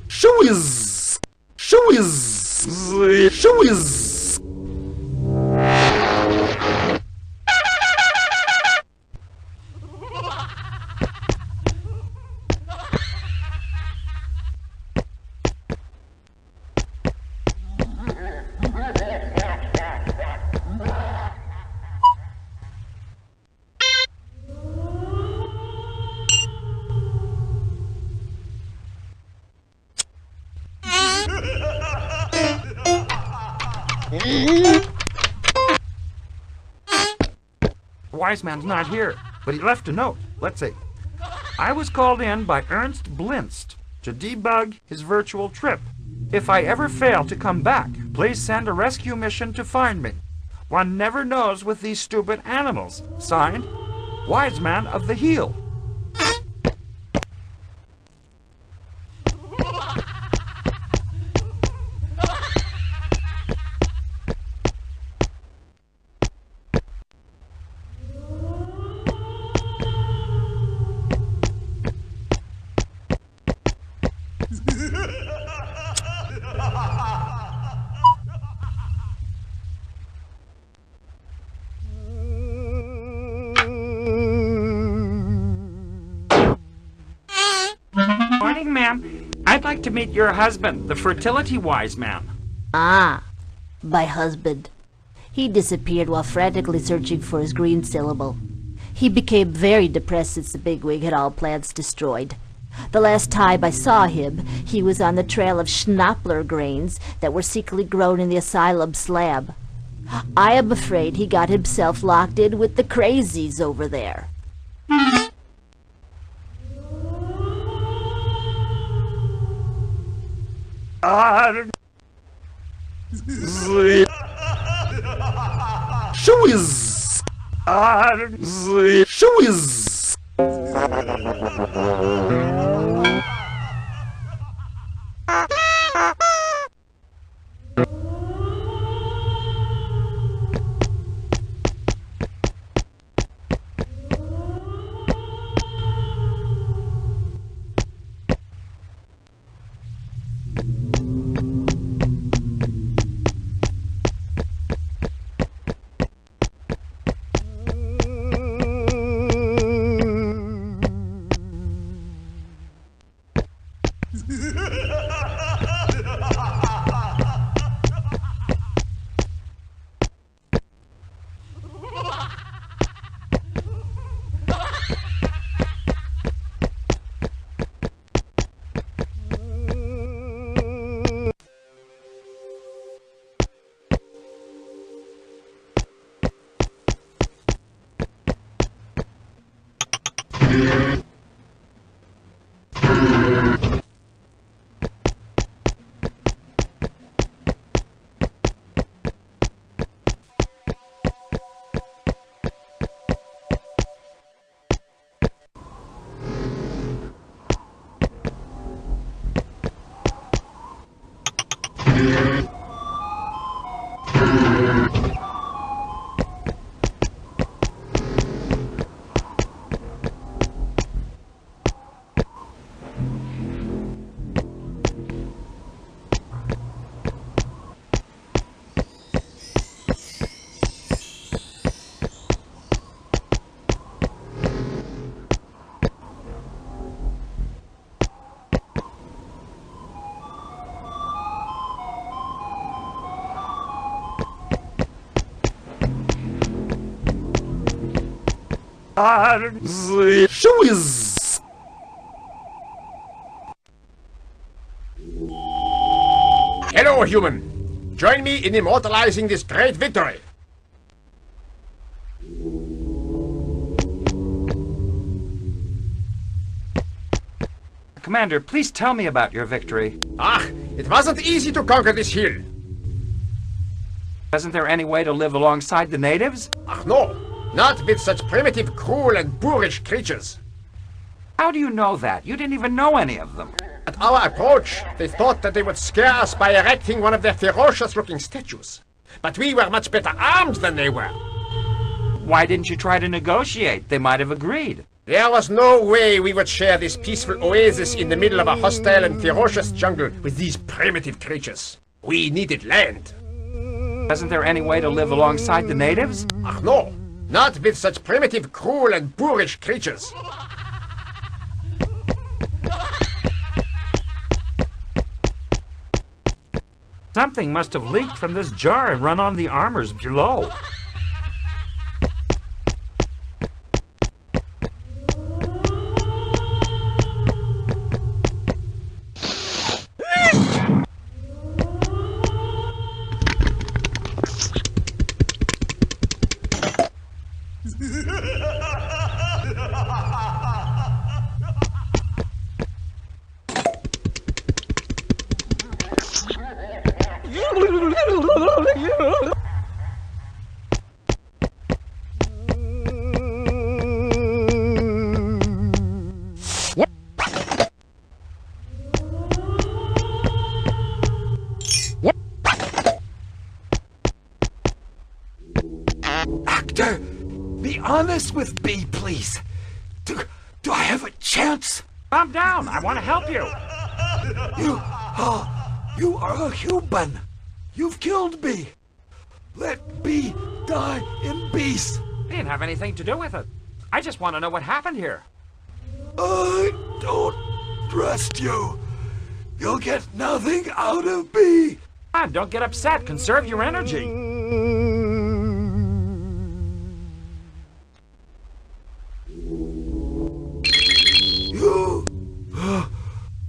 S10: Showiz! Showiz! Showiz!
S2: Wise man's not here, but he left a note. Let's see. I was called in by Ernst Blinst to debug his virtual trip. If I ever fail to come back, please send a rescue mission to find me. One never knows with these stupid animals. Signed, Wise Man of the Heel.
S3: Morning, ma'am. I'd like to meet your husband, the fertility wise man.
S5: Ah, my husband. He disappeared while frantically searching for his green syllable. He became very depressed since the bigwig had all plans destroyed. The last time I saw him, he was on the trail of schnappler grains that were secretly grown in the asylum slab. I am afraid he got himself locked in with the crazies over there.
S10: Showiz! Showiz! Showiz!
S6: Hello, human. Join me in immortalizing this great victory.
S2: Commander, please tell me about your victory.
S6: It wasn't easy to conquer this hill.
S2: Isn't there any way to live alongside the natives?
S6: No, not with such primitive, cruel, and boorish creatures.
S2: How do you know that? You didn't even know any of them.
S6: At our approach, they thought that they would scare us by erecting one of their ferocious-looking statues. But we were much better armed than they were.
S2: Why didn't you try to negotiate? They might have agreed.
S6: There was no way we would share this peaceful oasis in the middle of a hostile and ferocious jungle with these primitive creatures. We needed land.
S2: Isn't there any way to live alongside the natives?
S6: No, not with such primitive, cruel, and boorish creatures.
S3: Something must have leaked from this jar and run on the armors below.
S10: Actor, be honest with me, please. Do I have a chance?
S3: Calm down. I want to help you.
S10: You are a human. You've killed me. Let me die in peace.
S3: I didn't have anything to do with it. I just want to know what happened here.
S10: I don't trust you. You'll get nothing out of me.
S3: Come on, don't get upset. Conserve your energy.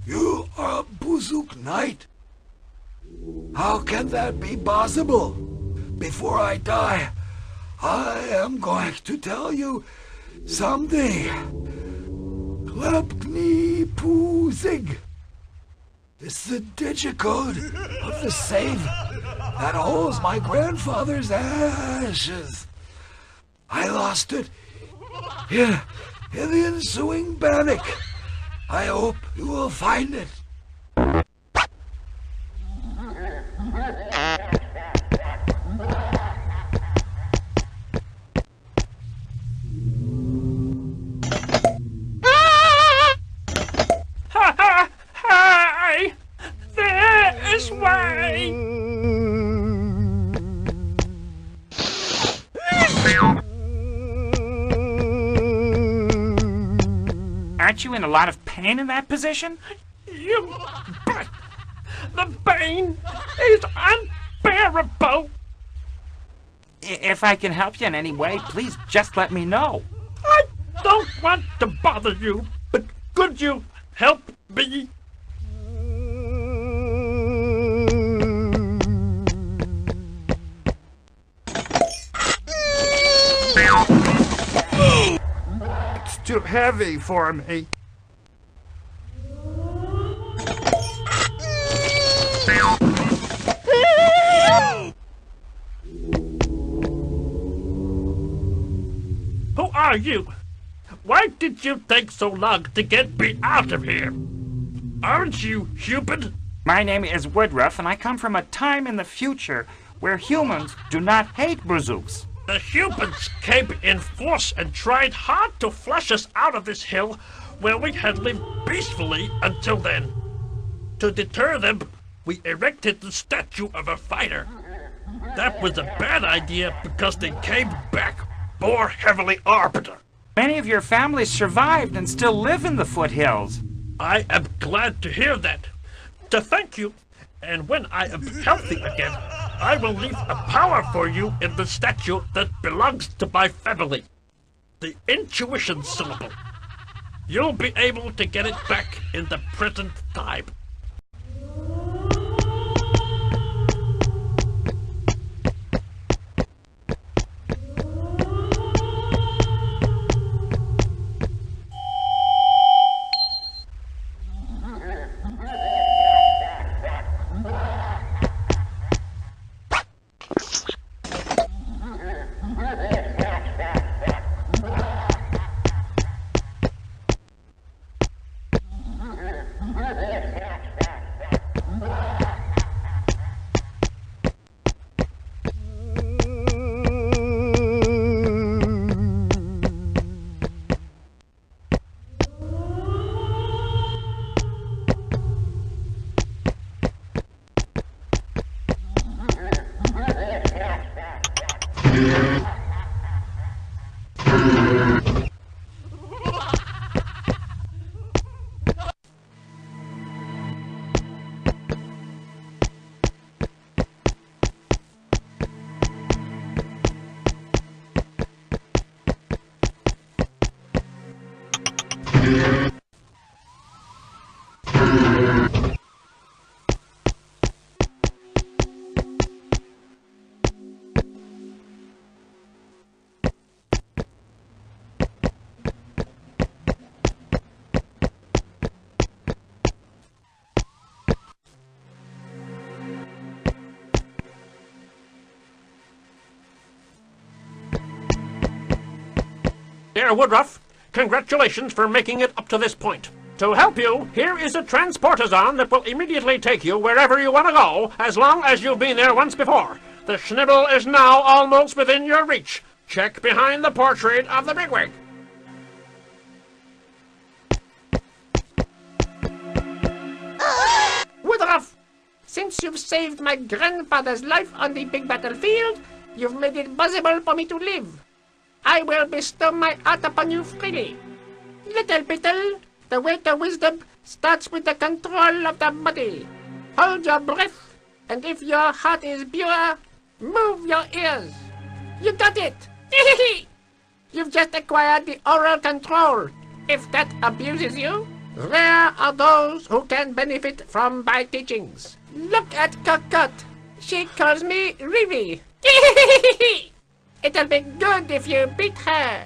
S10: You are a Buzuk knight? How can that be possible? Before I die, I am going to tell you something. Klepni Puzig. It's the digicode of the safe that holds my grandfather's ashes. I lost it in the ensuing panic. I hope you will find it.
S3: Hi! This way! Aren't you in a lot of pain in that position? The pain is unbearable. If I can help you in any way, please just let me know. I don't want to bother you, but could you help me? It's too heavy for me. Who are you? Why did you take so long to get me out of here? Aren't you human? My name is Woodruff, and I come from a time in the future where humans do not hate Buzuks. The humans came in force and tried hard to flush us out of this hill where we had lived peacefully until then. To deter them, we erected the statue of a fighter. That was a bad idea because they came back more heavily armed. Many of your families survived and still live in the foothills. I am glad to hear that. To thank you, and when I am healthy again, I will leave a power for you in the statue that belongs to my family. The intuition syllable. You'll be able to get it back in the present time.
S9: Dear Woodruff, congratulations for making it up to this point. To help you, here is a transportazon that will immediately take you wherever you want to go, as long as you've been there once before. The Schnibble is now almost within your reach. Check behind the portrait of the bigwig.
S12: Woodruff, since you've saved my grandfather's life on the big battlefield, you've made it possible for me to live. I will bestow my art upon you freely. Little Beetle, the way to wisdom starts with the control of the body. Hold your breath, and if your heart is pure, move your ears. You got it! You've just acquired the oral control. If that abuses you, rare are those who can benefit from my teachings. Look at Cocotte. She calls me Riri. It'll be good if you beat her.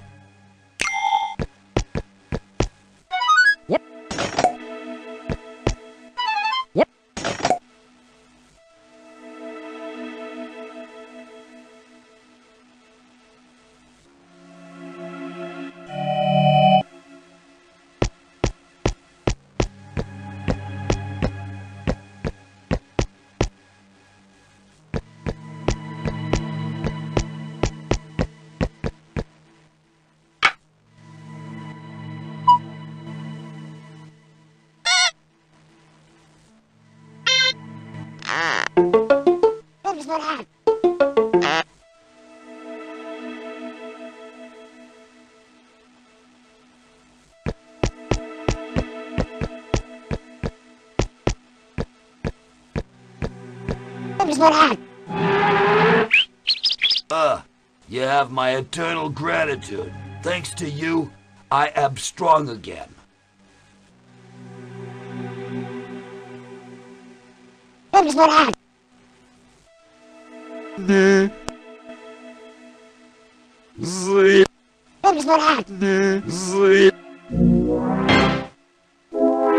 S10: You have my eternal gratitude. Thanks to you, I am strong again.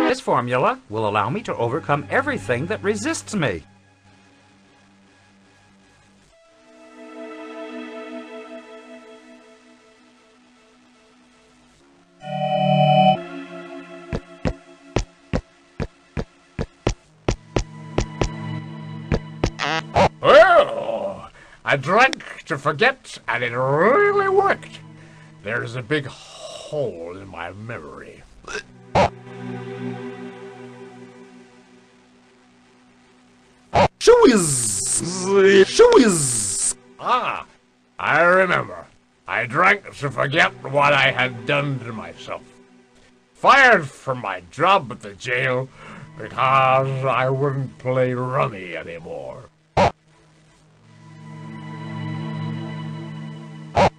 S2: This formula will allow me to overcome everything that resists me.
S6: Well, I drank to forget, and it really worked. There's a big hole in my memory. Ah, I remember. I drank to forget what I had done to myself. Fired from my job at the jail because I wouldn't play rummy anymore.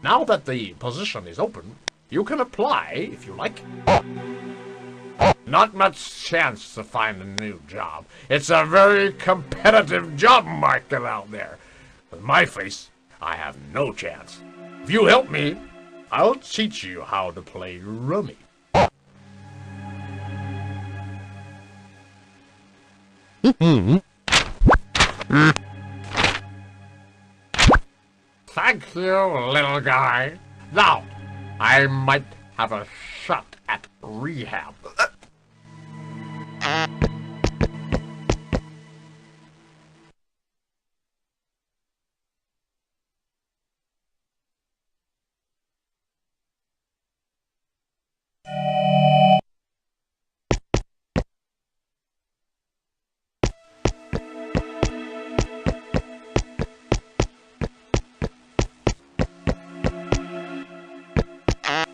S6: Now that the position is open, you can apply if you like. Not much chance to find a new job. It's a very competitive job market out there. With my face, I have no chance. If you help me, I'll teach you how to play rummy. Thank you, little guy. Now, I might have a shot at rehab.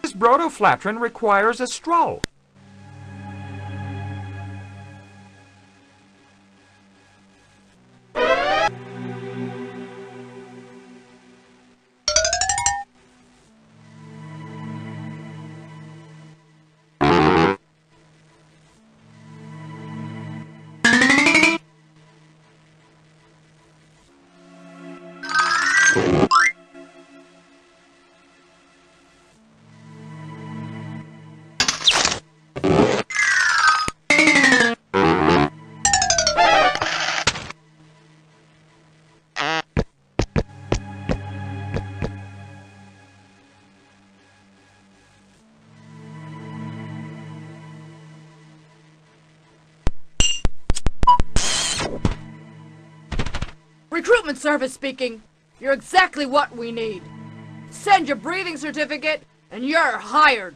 S2: This brotoflatrin requires a stroll.
S7: Recruitment Service speaking. You're exactly what we need. Send your breathing certificate, and you're hired.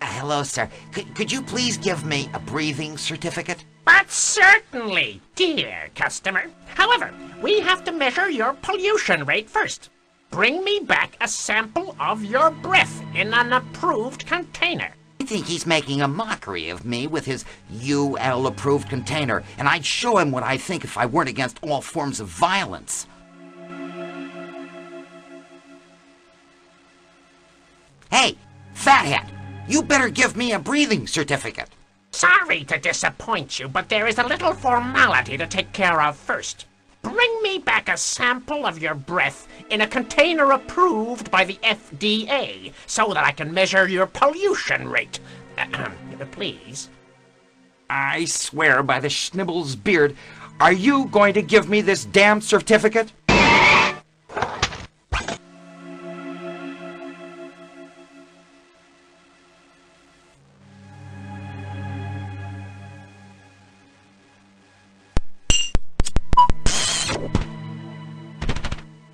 S11: Hello, sir. Could you please give me a breathing certificate?
S12: But certainly, dear customer. However, we have to measure your pollution rate first. Bring me back a sample of your breath in an approved container.
S11: I think he's making a mockery of me with his UL-approved container, and I'd show him what I think if I weren't against all forms of violence. Hey, fathead! You better give me a breathing certificate.
S12: Sorry to disappoint you, but there is a little formality to take care of first. Bring me back a sample of your breath in a container approved by the FDA so that I can measure your pollution rate. Please.
S2: I swear by the Schnibble's beard, are you going to give me this damn certificate?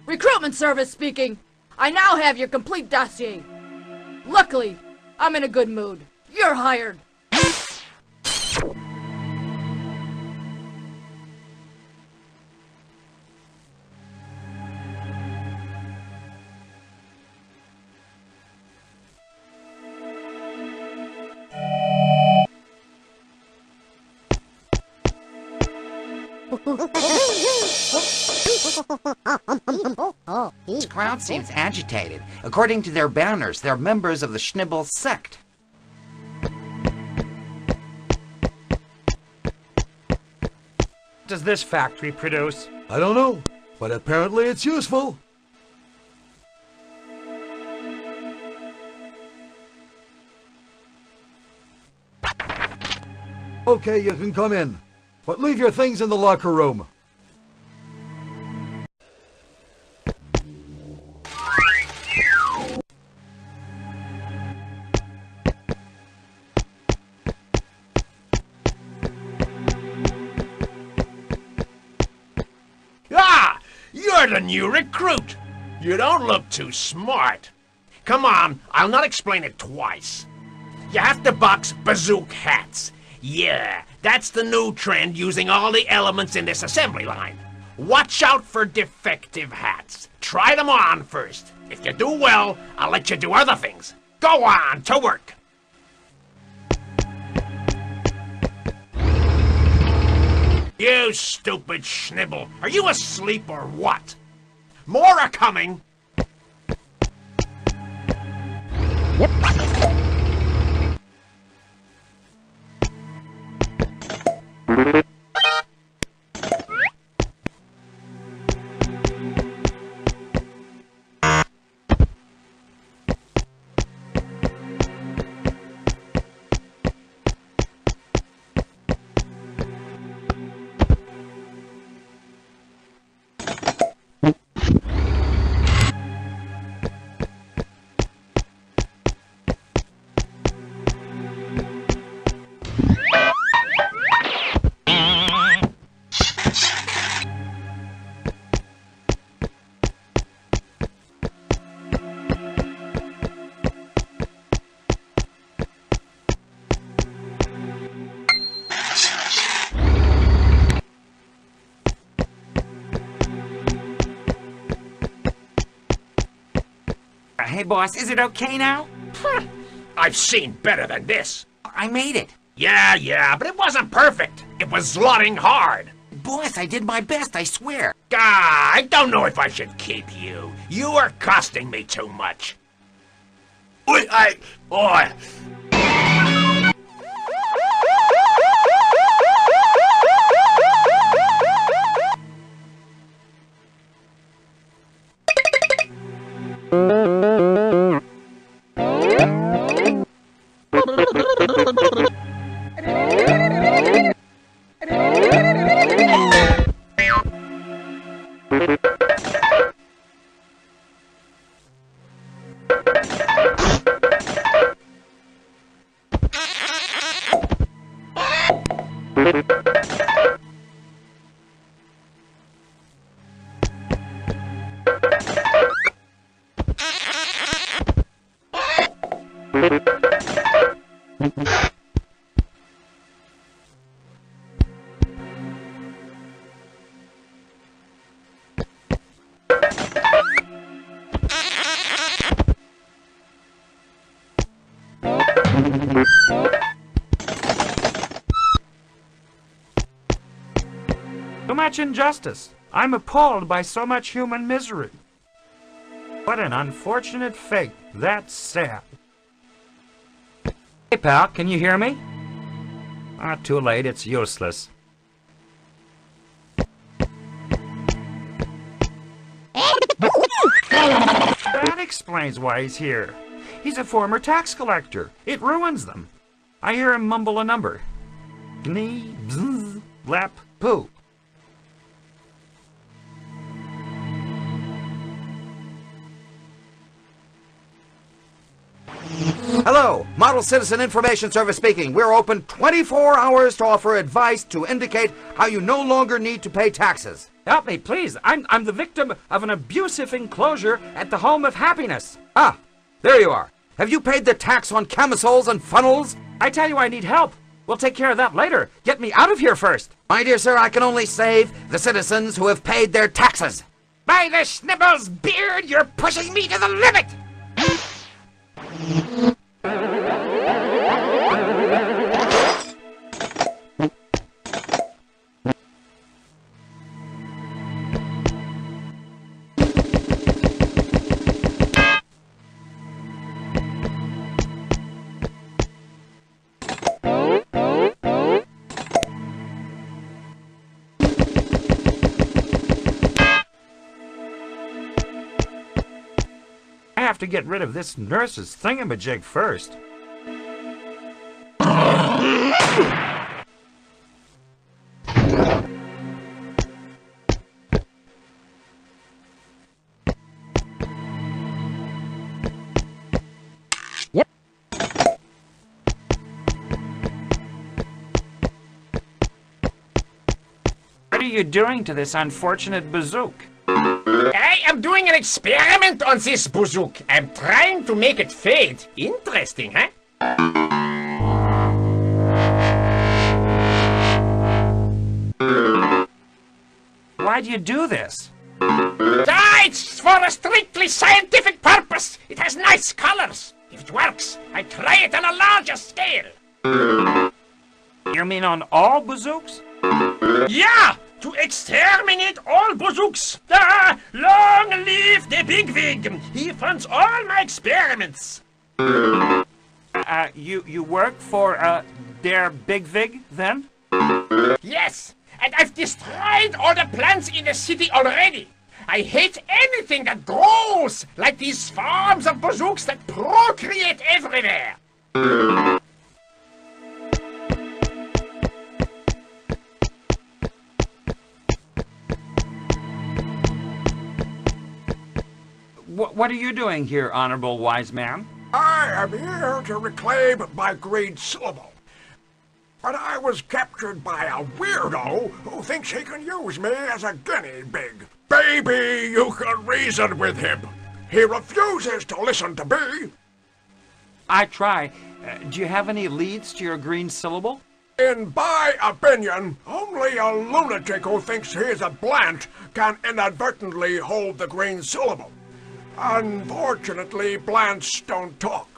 S7: Recruitment Service speaking. I now have your complete dossier. Luckily, I'm in a good mood. You're hired.
S11: This crowd seems agitated. According to their banners, they're members of the Schnibble sect.
S3: Does this factory produce?
S10: I don't know, but apparently it's useful. Okay, you can come in, but leave your things in the locker room.
S9: You're the new recruit. You don't look too smart. Come on, I'll not explain it twice. You have to box bazooka hats. Yeah, that's the new trend using all the elements in this assembly line. Watch out for defective hats. Try them on first. If you do well, I'll let you do other things. Go on, to work. You stupid schnibble. Are you asleep or what? More are coming.
S2: Hey, boss, is it okay now?
S9: I've seen better than this.
S2: I made it.
S9: Yeah, but it wasn't perfect. It was slotting hard.
S11: Boss, I did my best, I swear.
S9: I don't know if I should keep you. You are costing me too much. Oi.
S3: Too much injustice. I'm appalled by so much human misery. What an unfortunate fate. That's sad. Hey, pal, can you hear me? Ah, too late. It's useless. That explains why he's here. He's a former tax collector. It ruins them. I hear him mumble a number. Gnee, bzz, lap, poo.
S2: Hello, Model Citizen Information Service speaking. We're open 24 hours to offer advice to indicate how you no longer need to pay taxes.
S3: Help me, please. I'm the victim of an abusive enclosure at the Home of Happiness.
S2: Ah, there you are. Have you paid the tax on camisoles and funnels?
S3: I tell you I need help. We'll take care of that later. Get me out of here first.
S2: My dear sir, I can only save the citizens who have paid their taxes.
S12: By the Schnibble's beard, you're pushing me to the limit!
S3: I have to get rid of this nurse's thingamajig first.
S13: Yep.
S3: What are you doing to this unfortunate bazooka?
S12: I am doing an experiment on this bazooka. I'm trying to make it fade. Interesting, huh?
S3: Why do you do this?
S12: It's for a strictly scientific purpose. It has nice colors. If it works, I try it on a larger scale.
S3: You mean on all bazooks?
S12: Yeah! To exterminate all bazooks! Long live the bigwig! He funds all my experiments!
S3: You work for, der Bigwig, then?
S12: Yes! And I've destroyed all the plants in the city already! I hate anything that grows, like these farms of bazooks that procreate everywhere!
S3: What are you doing here, honorable wise man?
S6: I am here to reclaim my green syllable. But I was captured by a weirdo who thinks he can use me as a guinea pig. Baby, you can reason with him. He refuses to listen to me.
S3: I try. Do you have any leads to your green syllable?
S6: In my opinion, only a lunatic who thinks he is a plant can inadvertently hold the green syllable. Unfortunately, plants don't talk.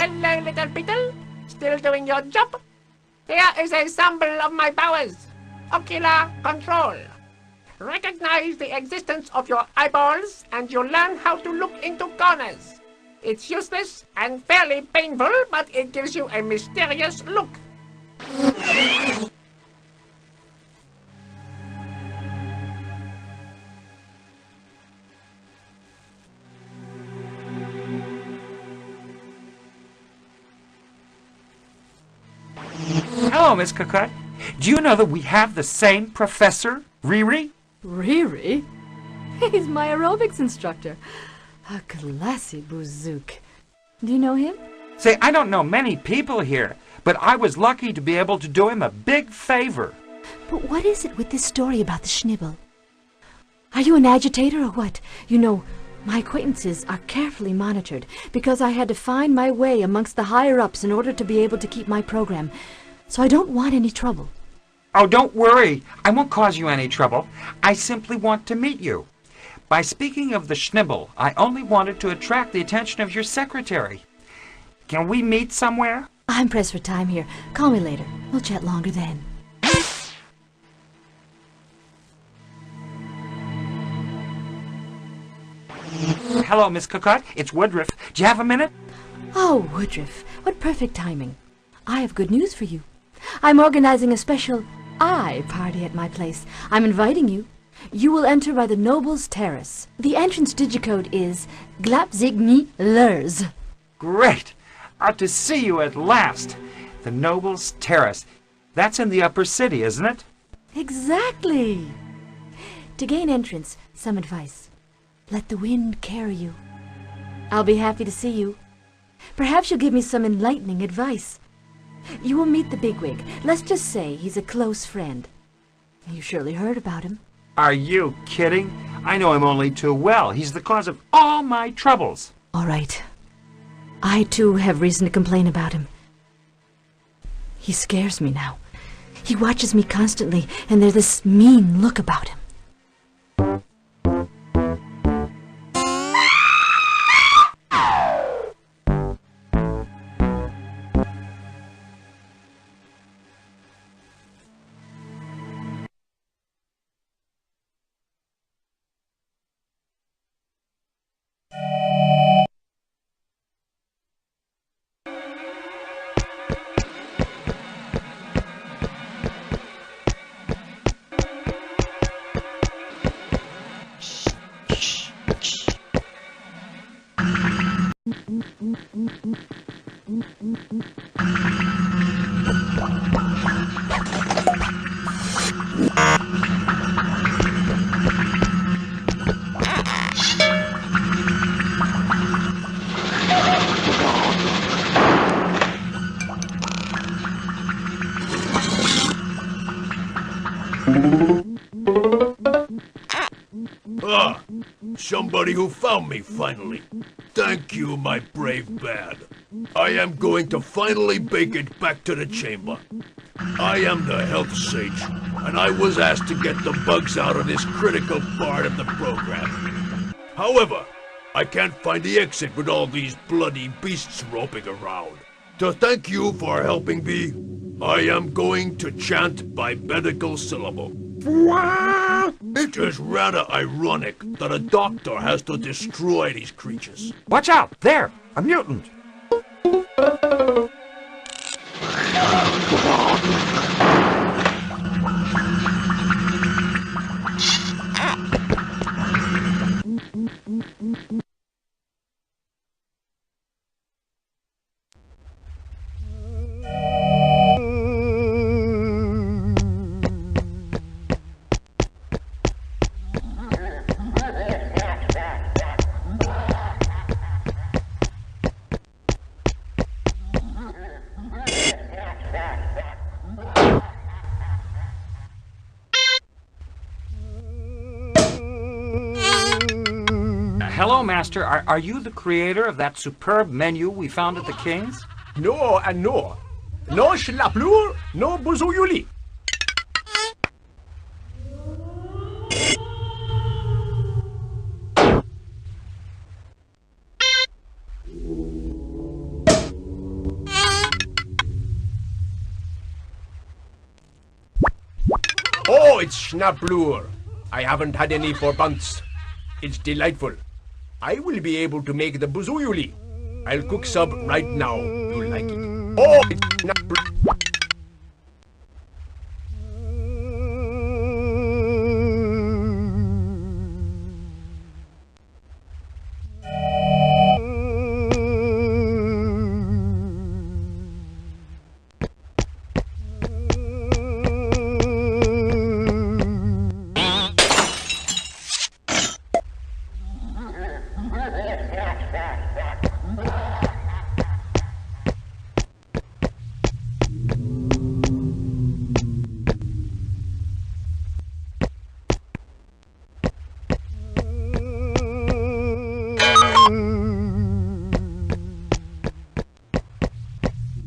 S12: Hello, little beetle. Still doing your job? Here is a sample of my powers. Ocular control. Recognize the existence of your eyeballs and you'll learn how to look into corners. It's useless and fairly painful, but it gives you a mysterious look.
S3: Hello, Miss Cocotte. Do you know that we have the same professor, Riri?
S7: Riri? He's my aerobics instructor. A classy bouzouk. Do you know him?
S3: Say, I don't know many people here, but I was lucky to be able to do him a big favor.
S5: But what is it with this story about the Schnibble? Are you an agitator or what? You know, my acquaintances are carefully monitored because I had to find my way amongst the higher-ups in order to be able to keep my program. So I don't want any trouble.
S3: Oh, don't worry. I won't cause you any trouble. I simply want to meet you. By speaking of the Schnibble, I only wanted to attract the attention of your secretary. Can we meet somewhere?
S5: I'm pressed for time here. Call me later. We'll chat longer then.
S3: Hello, Miss Cocotte. It's Woodruff. Do you have a minute?
S5: Oh, Woodruff, what perfect timing. I have good news for you. I'm organizing a special party at my place. I'm inviting you. You will enter by the Noble's Terrace. The entrance digicode is Glapzigny Lurs.
S3: Great! To see you at last. The Noble's Terrace. That's in the upper city, isn't it?
S5: Exactly. To gain entrance, some advice. Let the wind carry you. I'll be happy to see you. Perhaps you'll give me some enlightening advice. You will meet the bigwig. Let's just say he's a close friend. You surely heard about him.
S3: Are you kidding? I know him only too well. He's the cause of all my troubles.
S5: All right. I, too, have reason to complain about him. He scares me now. He watches me constantly, and there's this mean look about him.
S4: Ah, somebody who found me finally. Thank you, my brave bad. I am going to finally make it back to the chamber. I am the health sage, and I was asked to get the bugs out of this critical part of the program. However, I can't find the exit with all these bloody beasts roping around. To thank you for helping me, I am going to chant by medical syllable. It is rather ironic that a doctor has to destroy these creatures.
S3: Watch out! There! A mutant! Hello, Master. Are you the creator of that superb menu we found at the King's?
S6: No and no. No schlaplur, no buzuyuli. Oh, it's schnapplur. I haven't had any for months. It's delightful. I will be able to make the buzuyuli.
S4: I'll cook sub right now. You'll like it. Oh, it's not...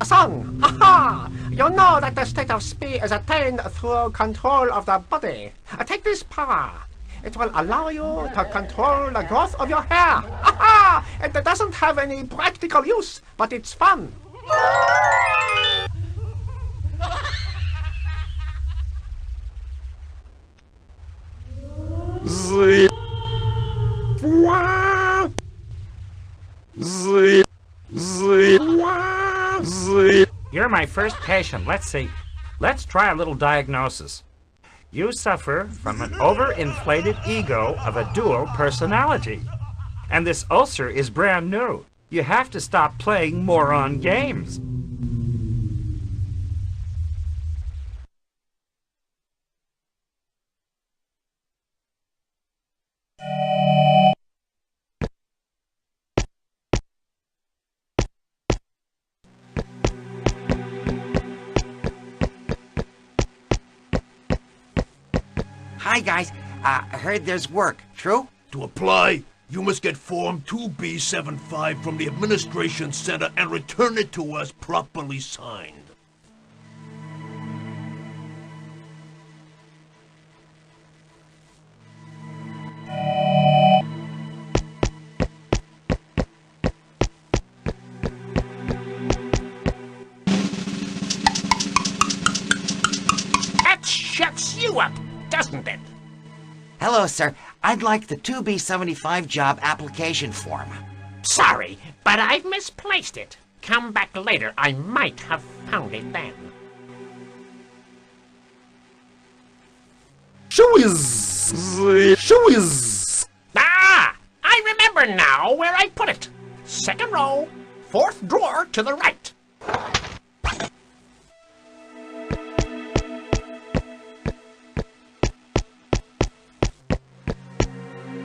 S12: Son, aha! You know that the state of speed is attained through control of the body. Take this power. It will allow you to control the growth of your hair. Aha! It doesn't have any practical use, but it's fun.
S3: You're my first patient. Let's see. Let's try a little diagnosis. You suffer from an overinflated ego of a dual personality. And this ulcer is brand new. You have to stop playing moron games.
S11: Hi, guys. I heard there's work. True?
S4: To apply, you must get Form 2B75 from the Administration Center and return it to us properly signed.
S9: That shuts you up, doesn't it?
S11: Hello, sir. I'd like the 2B75 job application form.
S9: Sorry, but I've misplaced it. Come back later. I might have found it then. Ah! I remember now where I put it. Second row, fourth drawer to the right.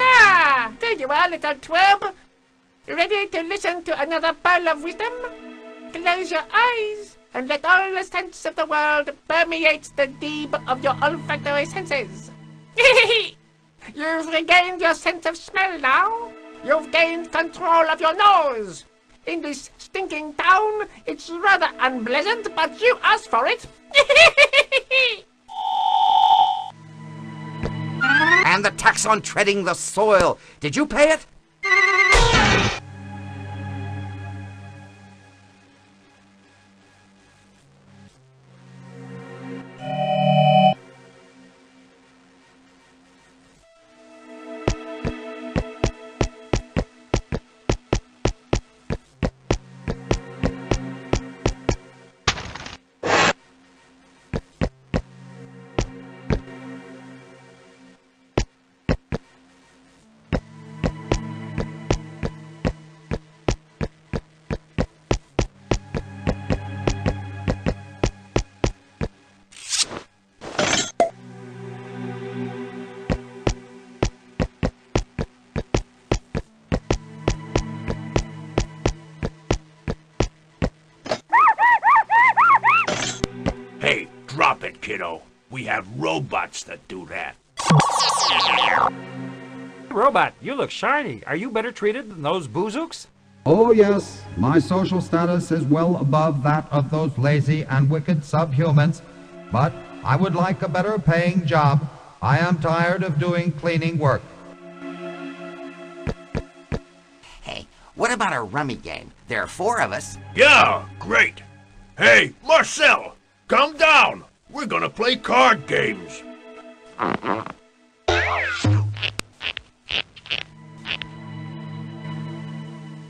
S12: Ah, there you are, little twerp. Ready to listen to another pearl of wisdom? Close your eyes and let all the sense of the world permeate the deep of your olfactory senses. You've regained your sense of smell now. You've gained control of your nose. In this stinking town, it's rather unpleasant, but you asked for it.
S2: And the tax on treading the soil. Did you pay it?
S4: Hey, drop it, kiddo. We have robots that do that.
S3: Robot, you look shiny. Are you better treated than those boozooks?
S13: Oh yes, my social status is well above that of those lazy and wicked subhumans, but I would like a better paying job. I am tired of doing cleaning work.
S11: Hey, what about a rummy game? There are 4 of us.
S4: Yeah, great. Hey, Marcel, come down. We're gonna play card games.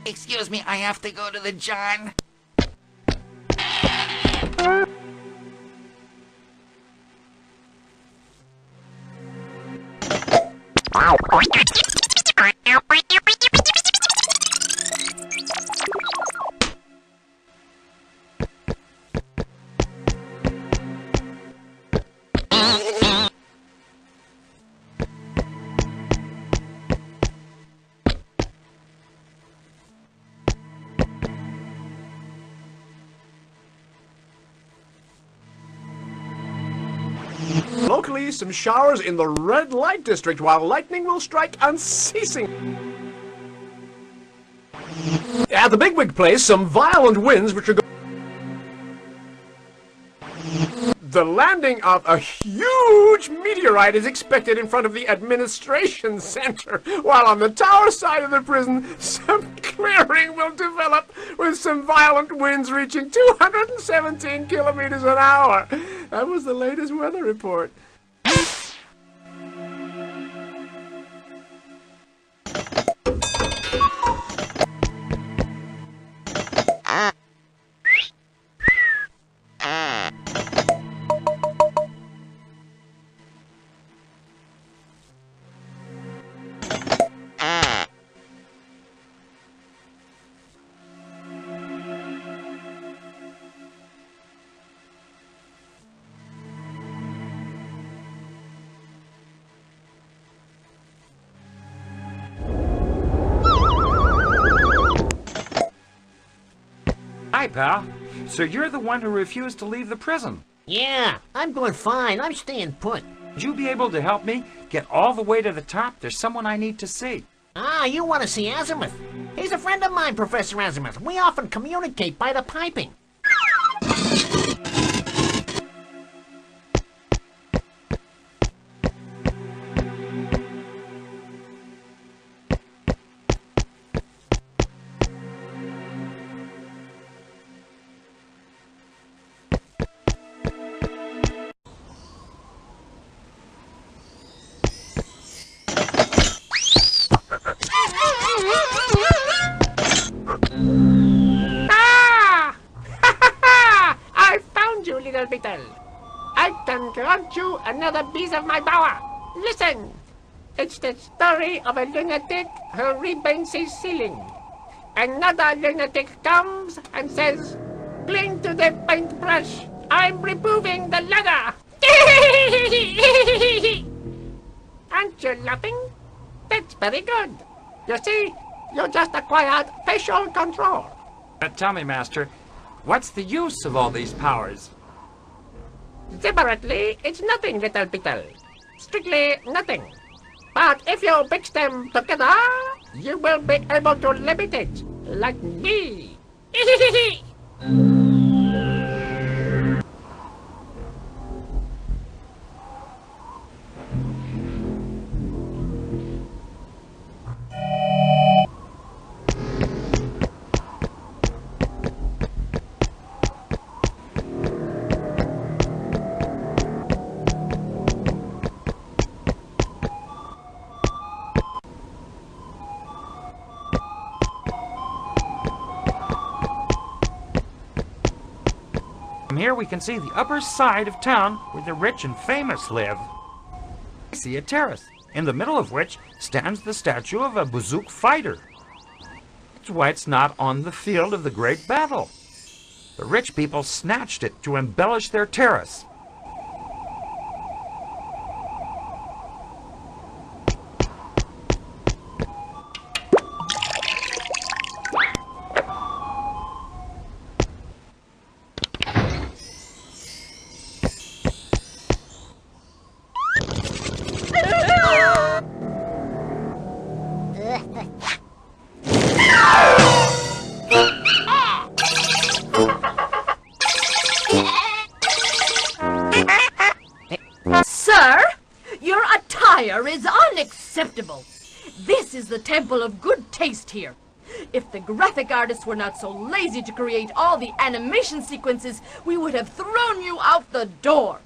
S11: Excuse me, I have to go to the John.
S6: Locally, some showers in the red light district, while lightning will strike unceasingly. At the Bigwig place, some violent winds which are The landing of a huge meteorite is expected in front of the administration center, while on the tower side of the prison, some clearing will develop with some violent winds reaching 217 kilometers an hour. That was the latest weather report.
S3: Hi, pal. So you're the one who refused to leave the prison.
S8: Yeah, I'm going fine. I'm staying put.
S3: Would you be able to help me get all the way to the top? There's someone I need to see.
S8: Ah, you want to see Azimuth? He's a friend of mine, Professor Azimuth. We often communicate by the piping.
S12: I found you, little beetle. I can grant you another piece of my power. Listen. It's the story of a lunatic who repaints his ceiling. Another lunatic comes and says, "Cling to the paintbrush. I'm removing the ladder." Aren't you laughing? That's very good. You see, you just acquired facial control.
S3: But tell me, Master, what's the use of all these powers?
S12: Separately, it's nothing, little beetle. Strictly nothing. But if you mix them together, you will be able to levitate, like me.
S3: From here we can see the upper side of town where the rich and famous live. I see a terrace, in the middle of which stands the statue of a Bazook fighter. That's why it's not on the field of the great battle. The rich people snatched it to embellish their terrace.
S7: Sir, your attire is unacceptable. This is the temple of good taste here. If the graphic artists were not so lazy to create all the animation sequences, we would have thrown you out the door.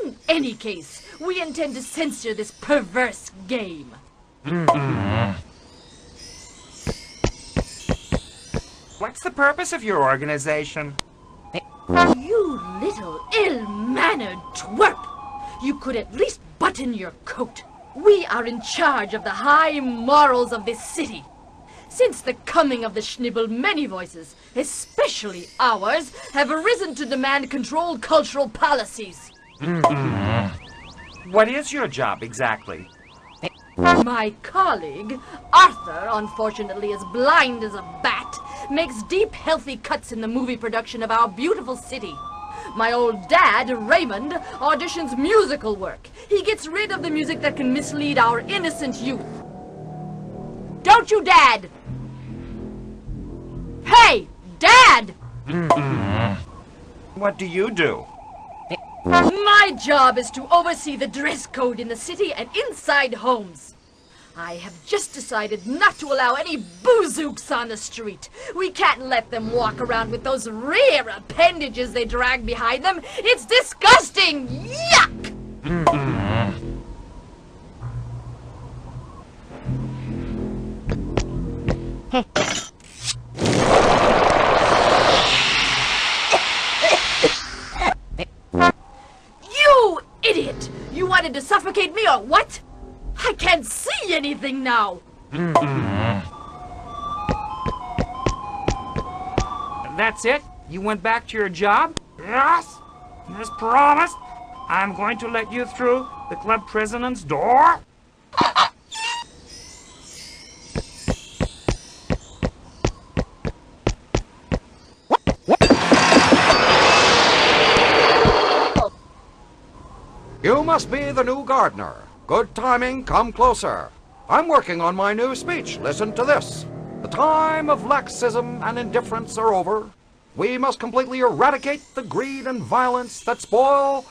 S7: In any case, we intend to censor this perverse game.
S3: What's the purpose of your organization?
S7: You little ill-mannered twerp! You could at least button your coat. We are in charge of the high morals of this city. Since the coming of the Schnibble, many voices, especially ours, have arisen to demand controlled cultural policies.
S3: What is your job exactly?
S7: My colleague, Arthur, unfortunately as blind as a bat, makes deep, healthy cuts in the movie production of our beautiful city. My old dad, Raymond, auditions musical work. He gets rid of the music that can mislead our innocent youth. Don't you, Dad? Hey, Dad!
S3: What do you do?
S7: My job is to oversee the dress code in the city and inside homes. I have just decided not to allow any boozooks on the street. We can't let them walk around with those rare appendages they drag behind them. It's disgusting! Yuck! You idiot! You wanted to suffocate me or what? I can't see anything now!
S3: That's it? You went back to your job? Yes. As promised, I'm going to let you through the club president's door.
S2: You must be the new gardener. Good timing, come closer. I'm working on my new speech. Listen to this. The time of laxism and indifference are over. We must completely eradicate the greed and violence that spoil...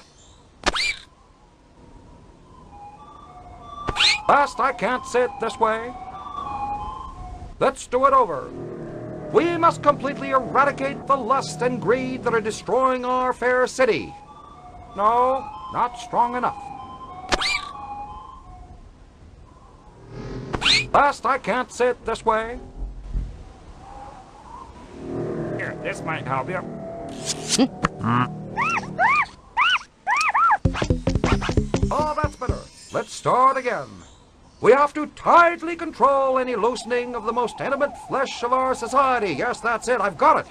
S2: Last, I can't say it this way. Let's do it over. We must completely eradicate the lust and greed that are destroying our fair city. No, not strong enough. Last, I can't say it this way.
S3: Here, this might help you.
S2: Oh, that's better. Let's start again. We have to tightly control any loosening of the most intimate flesh of our society. Yes, that's it. I've got it.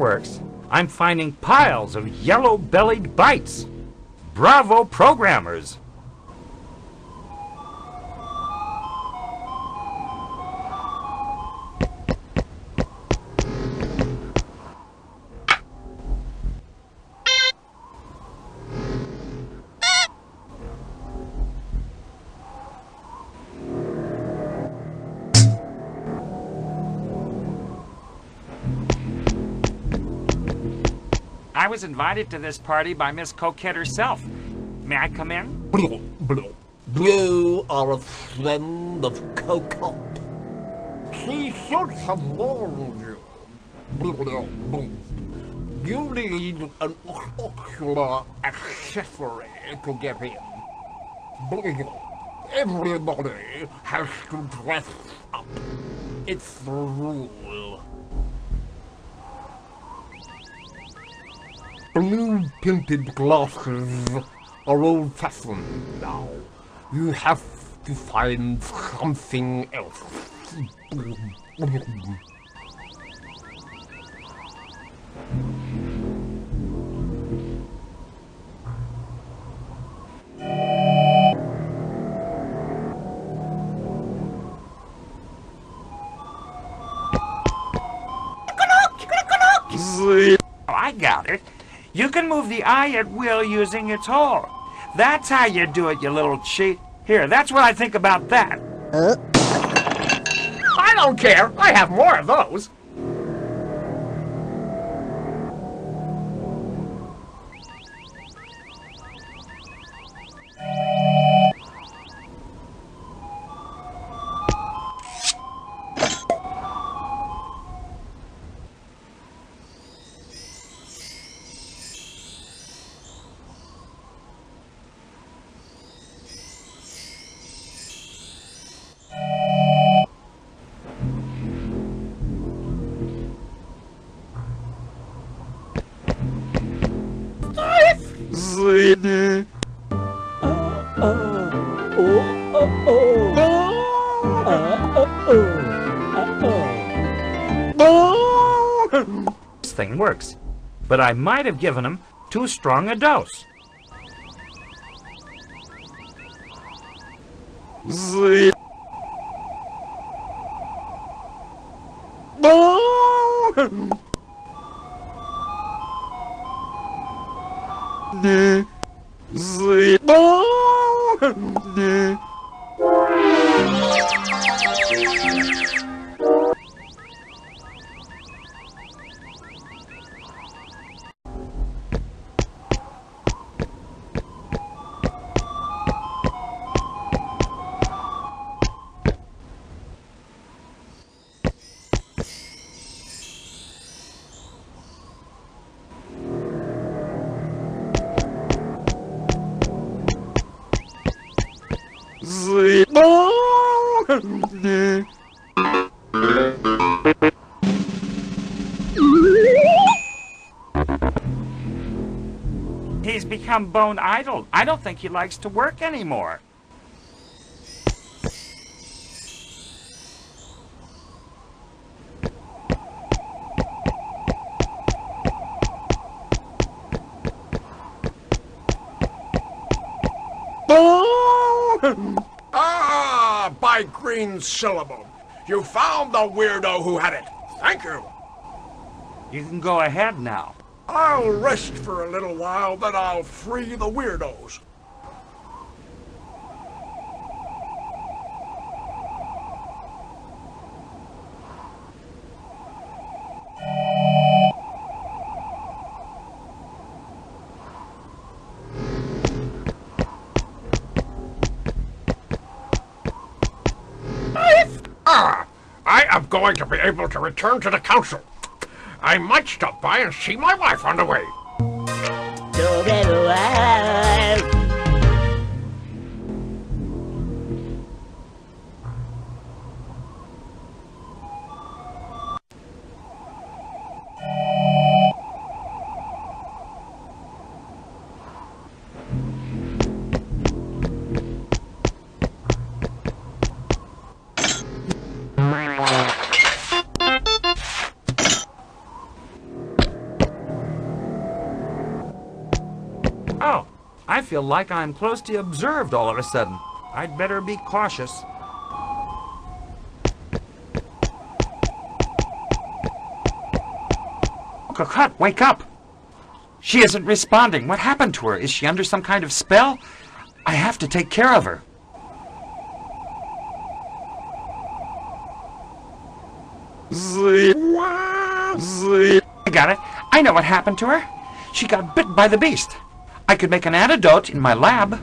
S3: works. I'm finding piles of yellow-bellied bites. Bravo, programmers! I was invited to this party by Miss Coquette herself. May I come in?
S6: You are a friend of Cocotte. She should have warned you. You need an ocular accessory to get in. Everybody has to dress up. It's the rule. Blue-tinted glasses are old-fashioned now. You have to find something else.
S3: I got it. You can move the eye at will using its hole. That's how you do it, you little cheat. Here, that's what I think about that.
S6: I don't care. I have more of those.
S3: This thing works, but I might have given him too strong a dose. He's become bone idle. I don't think he likes to work anymore.
S6: Ah, by green syllable. You found the weirdo who had it. Thank you.
S3: You can go ahead now.
S6: I'll rest for a little while, then I'll free the weirdos. I am going to be able to return to the council. I might stop by and see my wife on the way.
S2: Oh, I feel like I'm closely observed all of a sudden. I'd better be cautious. Cocotte, wake up! She isn't responding. What happened to her? Is she under some kind of spell? I have to take care of her. I got it. I know what happened to her. She got bit by the beast. I could make an antidote in my lab.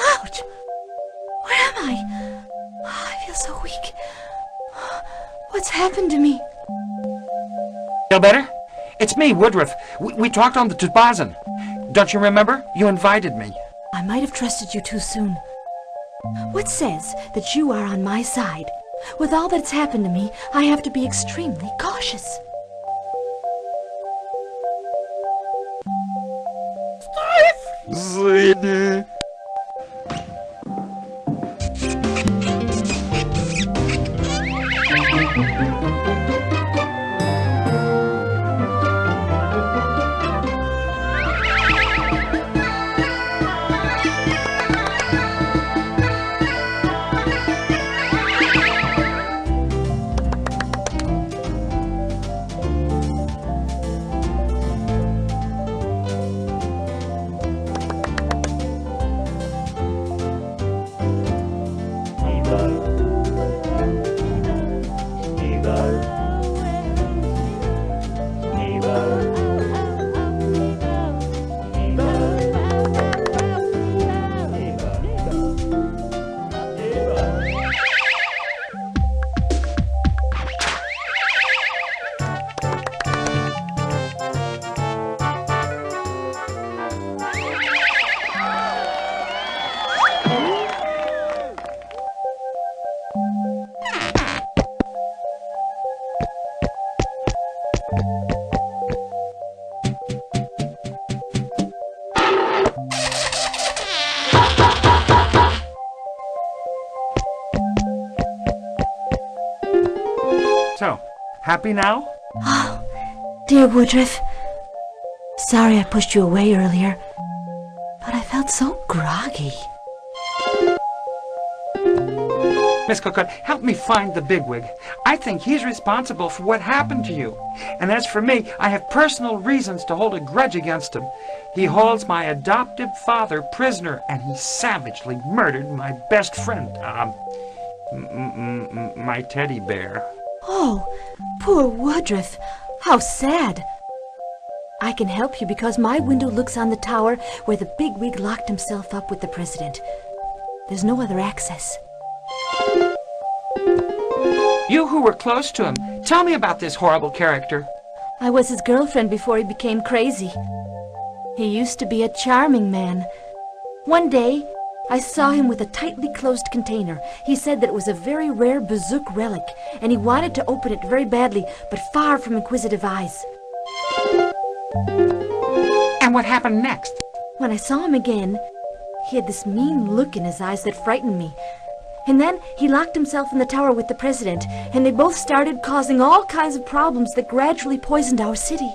S5: Ouch! Where am I? Oh, I feel so weak. What's happened to me?
S2: Feel better? It's me, Woodruff. We talked on the toboggan. Don't you remember? You invited me.
S5: I might have trusted you too soon. What says that you are on my side? With all that's happened to me, I have to be extremely cautious.
S2: So, happy now?
S5: Oh, dear Woodruff. Sorry I pushed you away earlier, but I felt so groggy.
S2: Miss Cocotte, help me find the bigwig. I think he's responsible for what happened to you. And as for me, I have personal reasons to hold a grudge against him. He holds my adoptive father prisoner, and he savagely murdered my best friend, my teddy bear.
S5: Oh, poor Woodruff. How sad. I can help you because my window looks on the tower where the bigwig locked himself up with the president. There's no other access.
S2: You who were close to him, tell me about this horrible character.
S5: I was his girlfriend before he became crazy. He used to be a charming man. One day, I saw him with a tightly closed container. He said that it was a very rare Bazook relic, and he wanted to open it very badly, but far from inquisitive eyes.
S2: And what happened next?
S5: When I saw him again, he had this mean look in his eyes that frightened me. And then he locked himself in the tower with the president, and they both started causing all kinds of problems that gradually poisoned our city.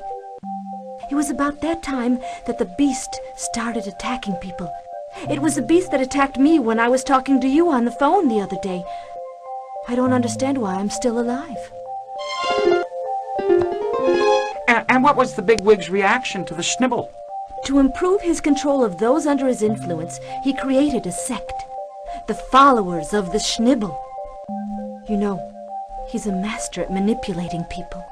S5: It was about that time that the beast started attacking people. It was the beast that attacked me when I was talking to you on the phone the other day. I don't understand why I'm still alive.
S2: And what was the bigwig's reaction to the schnibble?
S5: To improve his control of those under his influence, he created a sect, the followers of the Schnibble. You know, he's a master at manipulating people.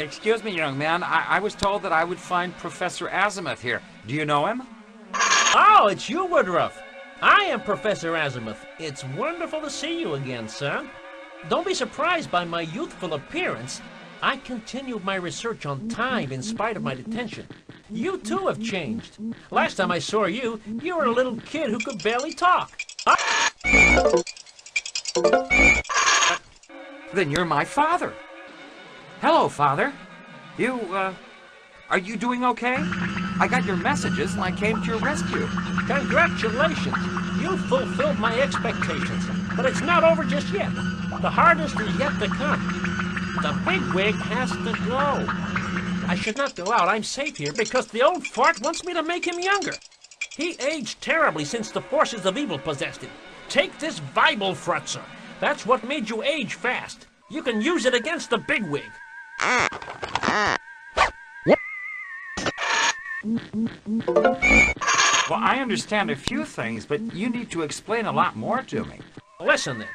S2: Excuse me, young man. I was told that I would find Professor Azimuth here. Do you know him?
S9: Oh, it's you, Woodruff. I am Professor Azimuth. It's wonderful to see you again, son. Don't be surprised by my youthful appearance. I continued my research on time in spite of my detention. You too have changed. Last time I saw you, you were a little kid who could barely talk.
S2: Then you're my father. Hello, Father. Are you doing okay? I got your messages and I came to your rescue.
S9: Congratulations. You fulfilled my expectations. But it's not over just yet. The hardest is yet to come. The bigwig has to go. I should not go out. I'm safe here because the old fart wants me to make him younger. He aged terribly since the forces of evil possessed him. Take this Bible, Frutzer. That's what made you age fast. You can use it against the bigwig.
S2: Well, I understand a few things, but you need to explain a lot more to me.
S9: Listen then.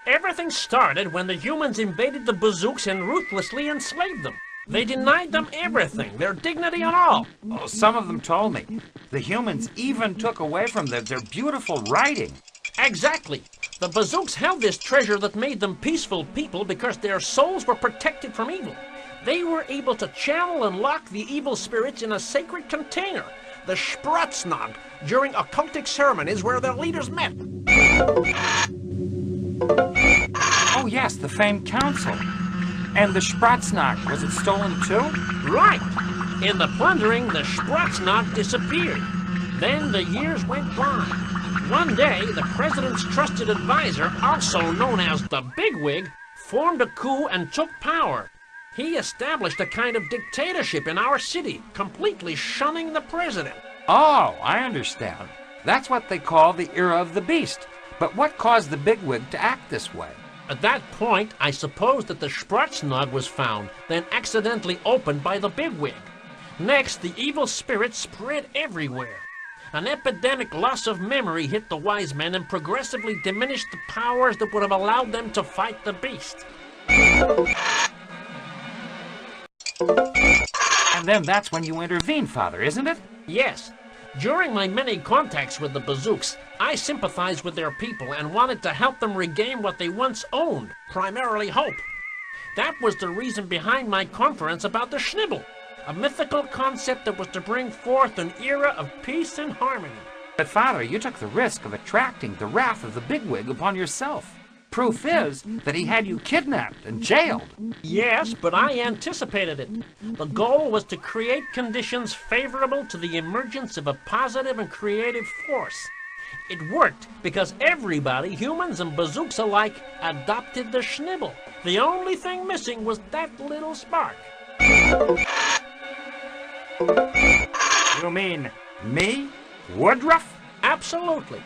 S9: Everything started when the humans invaded the Bazooks and ruthlessly enslaved them. They denied them everything, their dignity and all.
S2: Oh, some of them told me. The humans even took away from them their beautiful writing.
S9: Exactly. The Bazooks held this treasure that made them peaceful people because their souls were protected from evil. They were able to channel and lock the evil spirits in a sacred container, the Spratznag, during occultic ceremonies where their leaders met.
S2: Oh yes, the famed council. And the Spratznag, was it stolen too?
S9: Right. In the plundering, the Spratznag disappeared. Then the years went by. One day, the president's trusted advisor, also known as the Bigwig, formed a coup and took power. He established a kind of dictatorship in our city, completely shunning the president.
S2: Oh, I understand. That's what they call the era of the beast. But what caused the Bigwig to act this way?
S9: At that point, I suppose that the Spratznag was found, then accidentally opened by the Bigwig. Next, the evil spirit spread everywhere. An epidemic loss of memory hit the wise men and progressively diminished the powers that would have allowed them to fight the beast.
S2: And then that's when you intervene, Father, isn't it?
S9: Yes. During my many contacts with the Bazooks, I sympathized with their people and wanted to help them regain what they once owned, primarily hope. That was the reason behind my conference about the Schnibble, a mythical concept that was to bring forth an era of peace and harmony.
S2: But Father, you took the risk of attracting the wrath of the Bigwig upon yourself. Proof is that he had you kidnapped and jailed.
S9: Yes, but I anticipated it. The goal was to create conditions favorable to the emergence of a positive and creative force. It worked because everybody, humans and Bazooks alike, adopted the Schnibble. The only thing missing was that little spark.
S2: You mean me? Woodruff?
S9: Absolutely.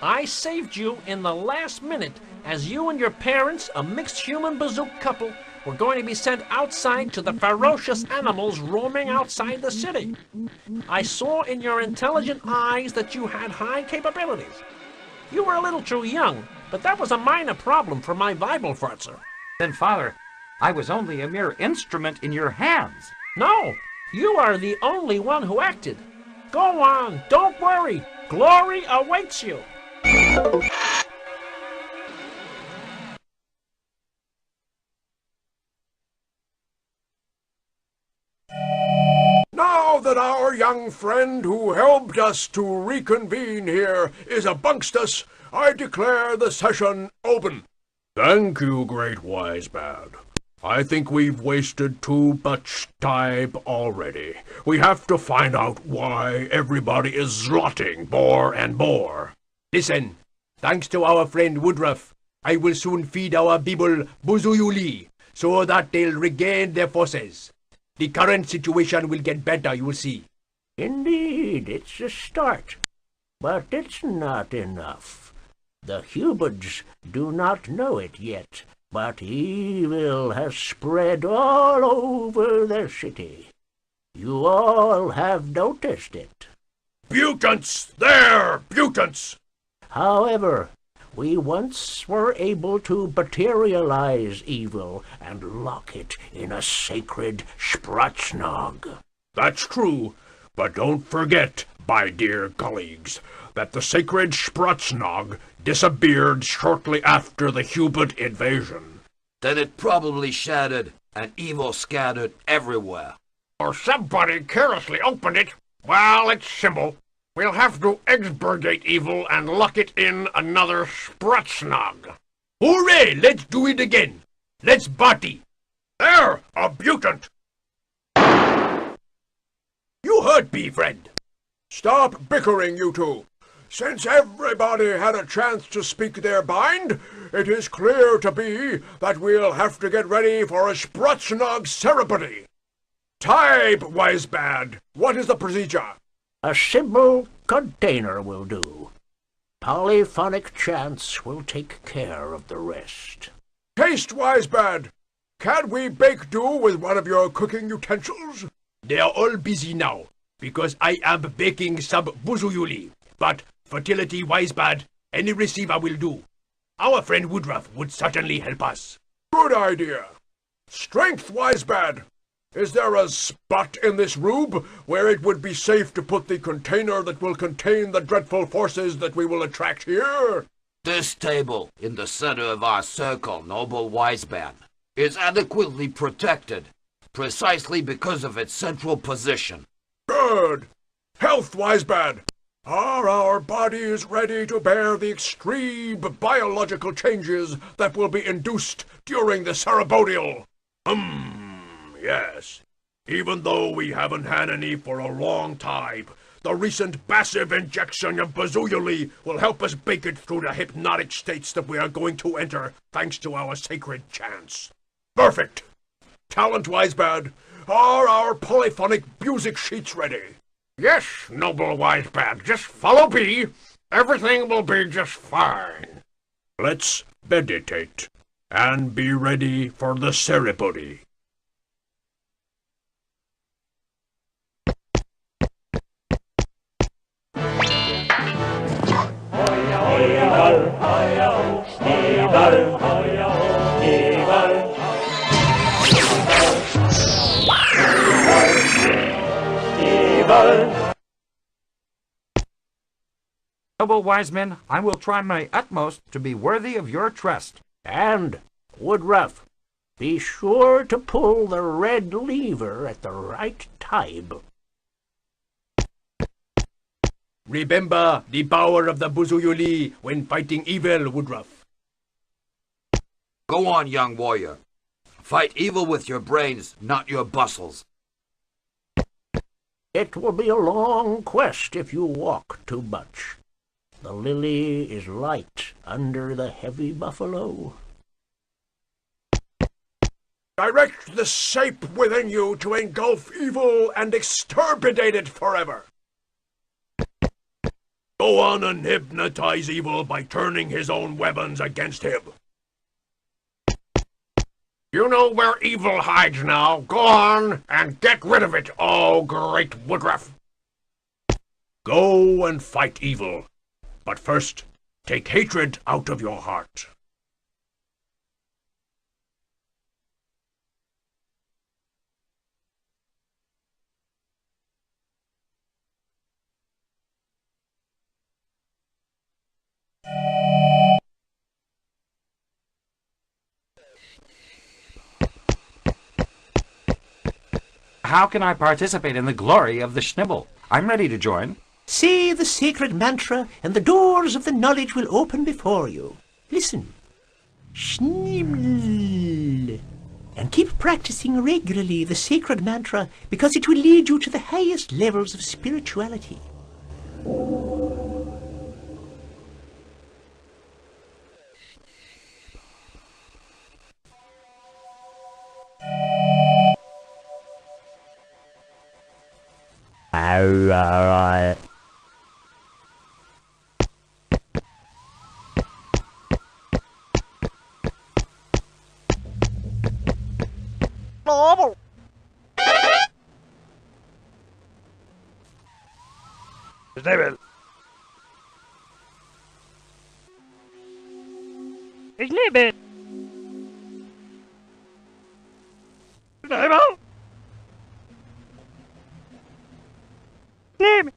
S9: I saved you in the last minute as you and your parents, a mixed human Bazook couple, were going to be sent outside to the ferocious animals roaming outside the city. I saw in your intelligent eyes that you had high capabilities. You were a little too young, but that was a minor problem for my Bible Frutzer.
S2: Then, Father, I was only a mere instrument in your hands.
S9: No, you are the only one who acted. Go on, don't worry. Glory awaits you.
S6: Now
S4: that our young friend who helped us to reconvene here is amongst us, I declare the session open. Thank you, Great Wise Man. I think we've wasted too much time already. We have to find out why everybody is slotting more and more.
S14: Listen, thanks to our friend Woodruff, I will soon feed our people buzuyuli, so that they'll regain their forces. The current situation will get better, you will see.
S8: Indeed, it's a start. But it's not enough. The humans do not know it yet, but evil has spread all over the city. You all have noticed it.
S4: Mutants! There! Mutants!
S8: However, we once were able to materialize evil and lock it in a sacred Sprutznog.
S4: That's true, but don't forget, my dear colleagues, that the sacred Sprutznog disappeared shortly after the human invasion.
S10: Then it probably shattered, and evil scattered everywhere.
S6: Or somebody carelessly opened it. Well, it's simple. We'll have to expurgate evil and lock it in another Sprutznog.
S14: Hooray! Let's do it again. Let's party.
S4: There! A mutant!
S14: You heard me, friend.
S4: Stop bickering, you two. Since everybody had a chance to speak their mind, it is clear to me that we'll have to get ready for a Sprutznog ceremony. Tybe, Wisebad, what is the procedure?
S8: A simple container will do. Polyphonic chants will take care of the rest.
S4: Taste, Wisebad. Can we make do with one of your cooking utensils?
S14: They are all busy now, because I am baking some buzuyuli. But fertility, Wisebad, any receiver will do. Our friend Woodruff would certainly help us.
S4: Good idea. Strength, Wisebad. Is there a spot in this room where it would be safe to put the container that will contain the dreadful forces that we will attract here?
S10: This table, in the center of our circle, noble Wisebad, is adequately protected, precisely because of its central position.
S4: Good. Health, Wisebad. Are our bodies ready to bear the extreme biological changes that will be induced during the ceremonial? Yes. Even though we haven't had any for a long time, the recent massive injection of buzuyuli will help us bake it through the hypnotic states that we are going to enter thanks to our sacred chants. Perfect. Talent, Wisebad, are our polyphonic music sheets ready?
S6: Yes, noble Wisebad, just follow me. Everything will be just fine.
S4: Let's meditate and be ready for the ceremony.
S2: Noble wise men, I will try my utmost to be worthy of your trust.
S8: And, Woodruff, be sure to pull the red lever at the right time.
S14: Remember the power of the buzuyuli when fighting evil, Woodruff.
S10: Go on, young warrior. Fight evil with your brains, not your bustles.
S8: It will be a long quest if you walk too much. The lily is light under the heavy buffalo.
S4: Direct the shape within you to engulf evil and exterminate it forever. Go on and hypnotize evil by turning his own weapons against him.
S6: You know where evil hides now. Go on and get rid of it, oh great Woodruff.
S4: Go and fight evil. But first, take hatred out of your heart.
S2: how can I participate in the glory of the Schnibble? I'm ready to join.
S8: Say the sacred mantra, and the doors of the knowledge will open before you. Listen. Schnibble. And keep practicing regularly the sacred mantra, because it will lead you to the highest levels of spirituality.
S15: Alright.
S12: Normal.
S3: David.
S12: Ich lebe.
S3: David.
S12: Lebe.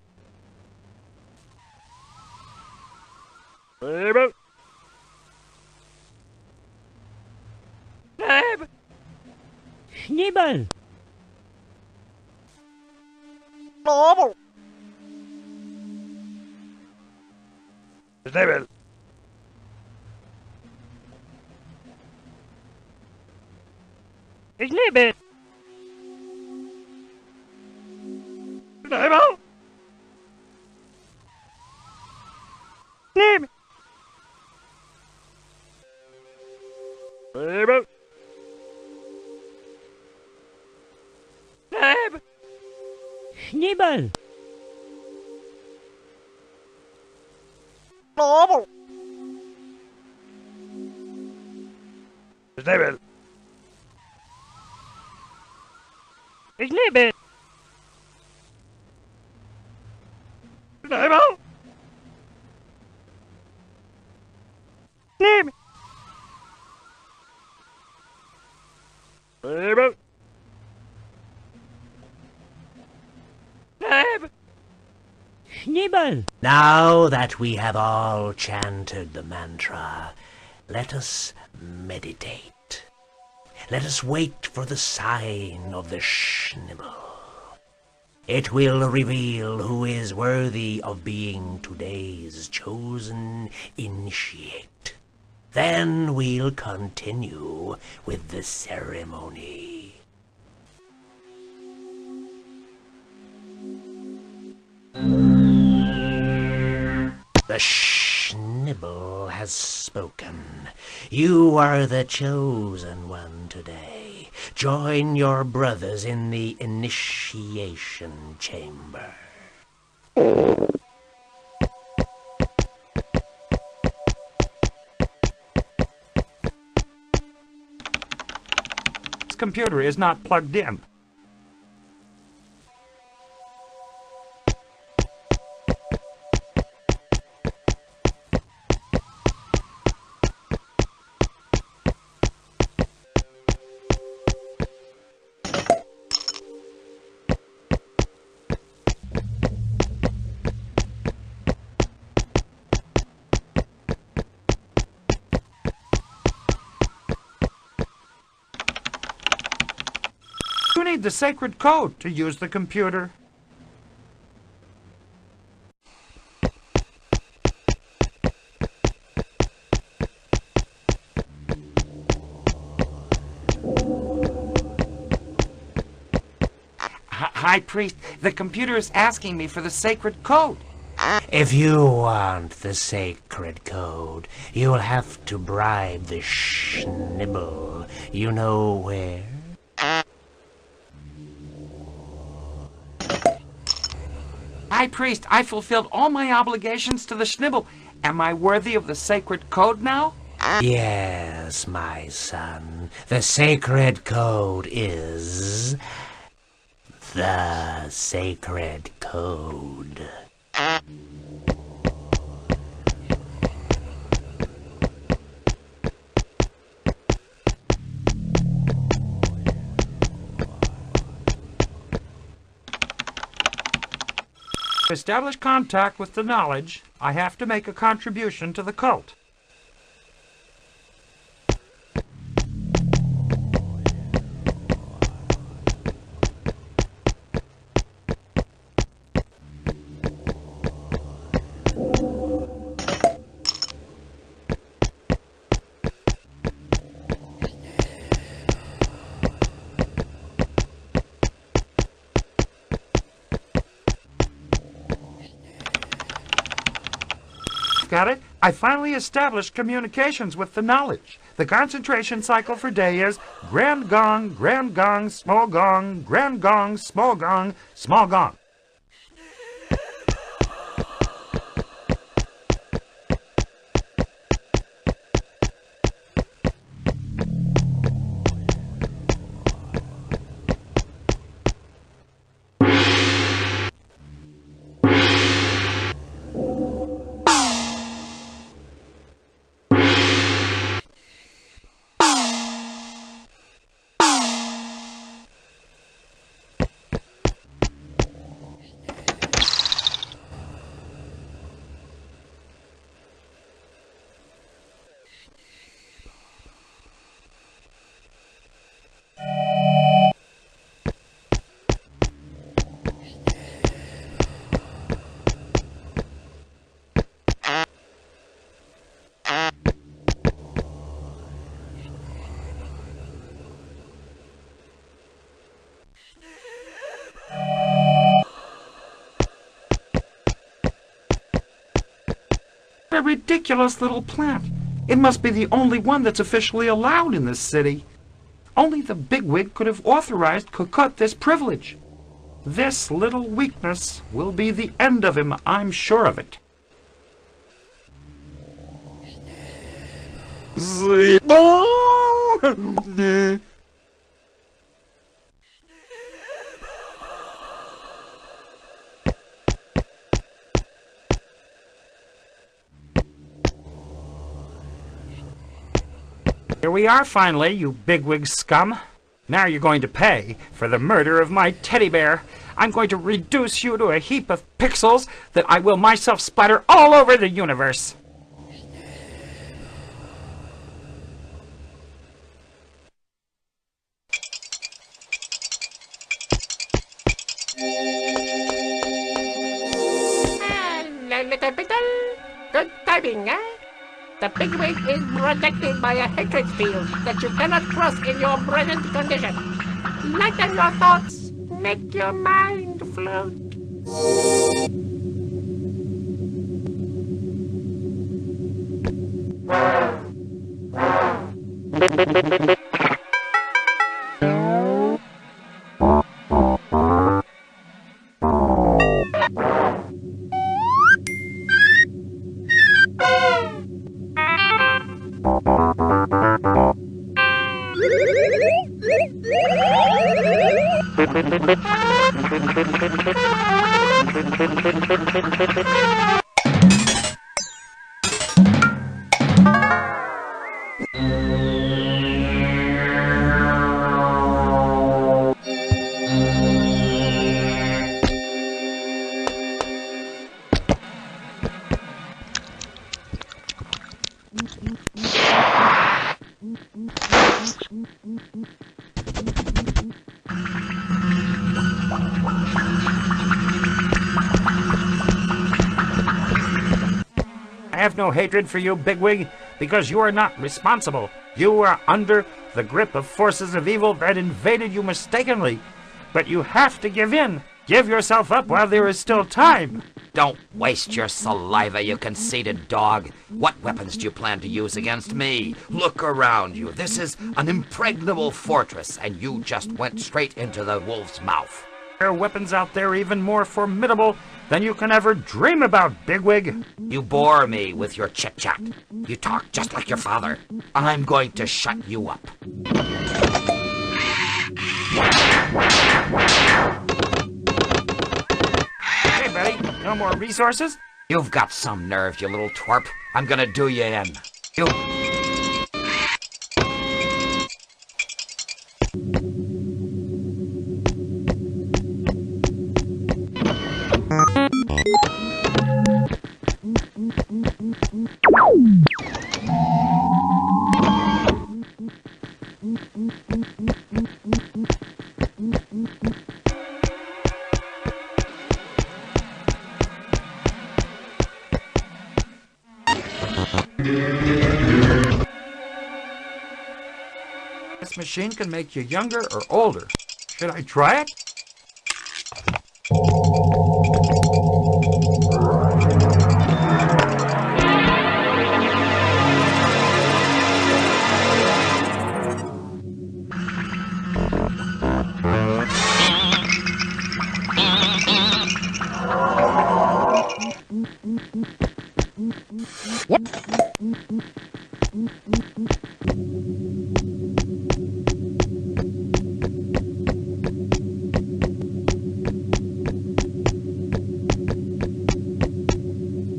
S3: David.
S12: Lebe.
S15: Schnibbel.
S12: Normal.
S3: David.
S12: Ich lebe.
S3: David.
S12: Lebe.
S3: David.
S12: Lebe.
S15: Schnibbel.
S12: Normal.
S3: David.
S12: Ich lebe.
S3: David.
S12: Lebe.
S3: David.
S12: Lebe.
S15: Schnibbel.
S8: Now that we have all chanted the mantra, let us meditate. Let us wait for the sign of the Schnibble. It will reveal who is worthy of being today's chosen initiate. Then we'll continue with the ceremony. The Schnibble has spoken. You are the chosen one today. Join your brothers in the initiation chamber.
S2: This computer is not plugged in. You need the sacred code to use the computer. High Priest, the computer is asking me for the sacred code.
S8: If you want the sacred code, you'll have to bribe the Schnibble. You know where?
S2: High Priest, I fulfilled all my obligations to the Schnibble. Am I worthy of the sacred code now?
S8: Yes, my son. The sacred code is... the sacred code.
S2: To establish contact with the knowledge, I have to make a contribution to the cult.
S3: I've got it. I finally established communications with the knowledge. The concentration cycle for day is grand gong, small gong, grand gong, small gong, small gong. A ridiculous little plant. It must be the only one that's officially allowed in this city. Only the bigwig could have authorized Cocotte this privilege. This little weakness will be the end of him, I'm sure of it. Here we are finally, you bigwig scum. Now you're going to pay for the murder of my teddy bear. I'm going to reduce you to a heap of pixels that I will myself splatter all over the universe.
S12: Little Beetle, good timing, eh? The bigwig is protected by a hatred field that you cannot cross in your present condition. Lighten your thoughts, make your mind float.
S3: I have no hatred for you, bigwig, because you are not responsible. You are under the grip of forces of evil that invaded you mistakenly. But you have to give in. Give yourself up while there is still time.
S11: Don't waste your saliva, you conceited dog. What weapons do you plan to use against me? Look around you. This is an impregnable fortress, and you just went straight into the wolf's mouth.
S3: There are weapons out there even more formidable than you can ever dream about, bigwig.
S11: You bore me with your chit-chat. You talk just like your father. I'm going to shut you up.
S3: Hey, buddy, no more resources?
S11: You've got some nerve, you little twerp. I'm gonna do you in. You...
S3: This machine can make you younger or older. Should I try it?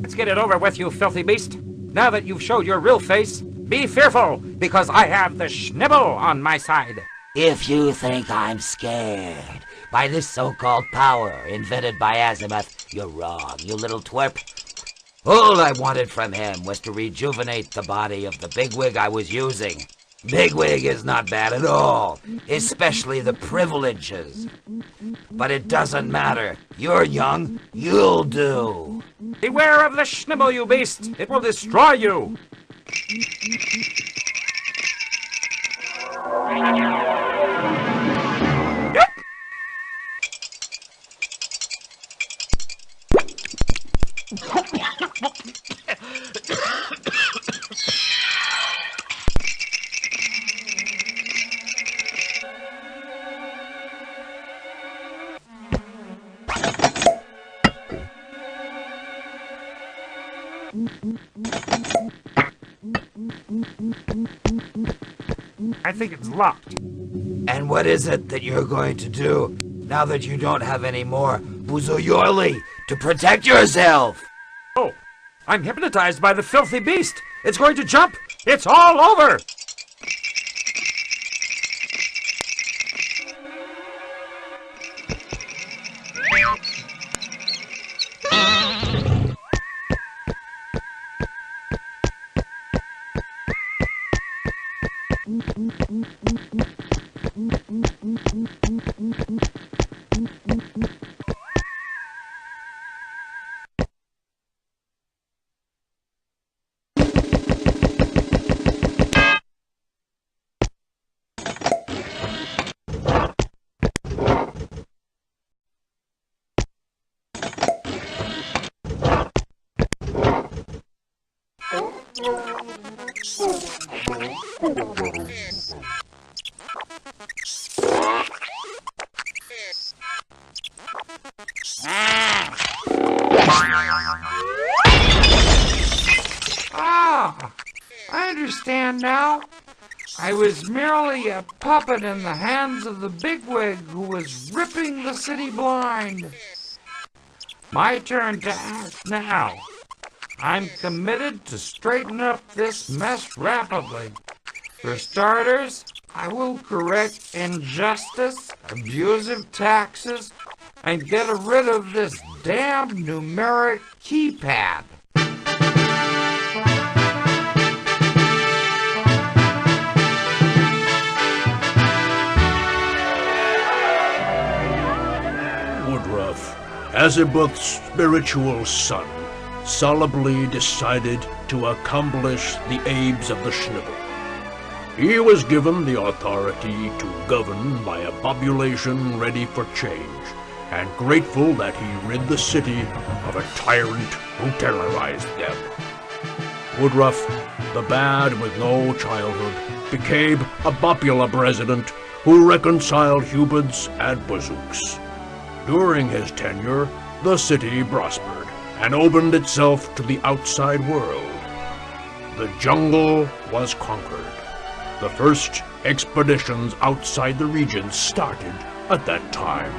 S2: Let's get it over with, you filthy beast. Now that you've showed your real face, be fearful, because I have the Schnibble on my side.
S11: If you think I'm scared by this so-called power invented by Azimuth, you're wrong, you little twerp. All I wanted from him was to rejuvenate the body of the bigwig I was using. Bigwig is not bad at all, especially the privileges. But it doesn't matter. You're young, you'll do.
S2: Beware of the Schnibble, you beast! It will destroy you!
S3: I think it's locked.
S11: And what is it that you're going to do now that you don't have any more Buzoyoli to protect yourself?
S2: Oh, I'm hypnotized by the filthy beast. It's going to jump. It's all over.
S3: Ah, I understand now. I was merely a puppet in the hands of the bigwig who was ripping the city blind. My turn to act now. I'm committed to straighten up this mess rapidly. For starters, I will correct injustice, abusive taxes, and get rid of this damn numeric keypad.
S1: Woodruff, Azimuth's spiritual son, solemnly decided to accomplish the aims of the Schnibble. He was given the authority to govern by a population ready for change, and grateful that he rid the city of a tyrant who terrorized them. Woodruff, the bad with no childhood, became a popular president who reconciled humans and bazooks. During his tenure, the city prospered and opened itself to the outside world. The jungle was conquered. The first expeditions outside the region started at that time.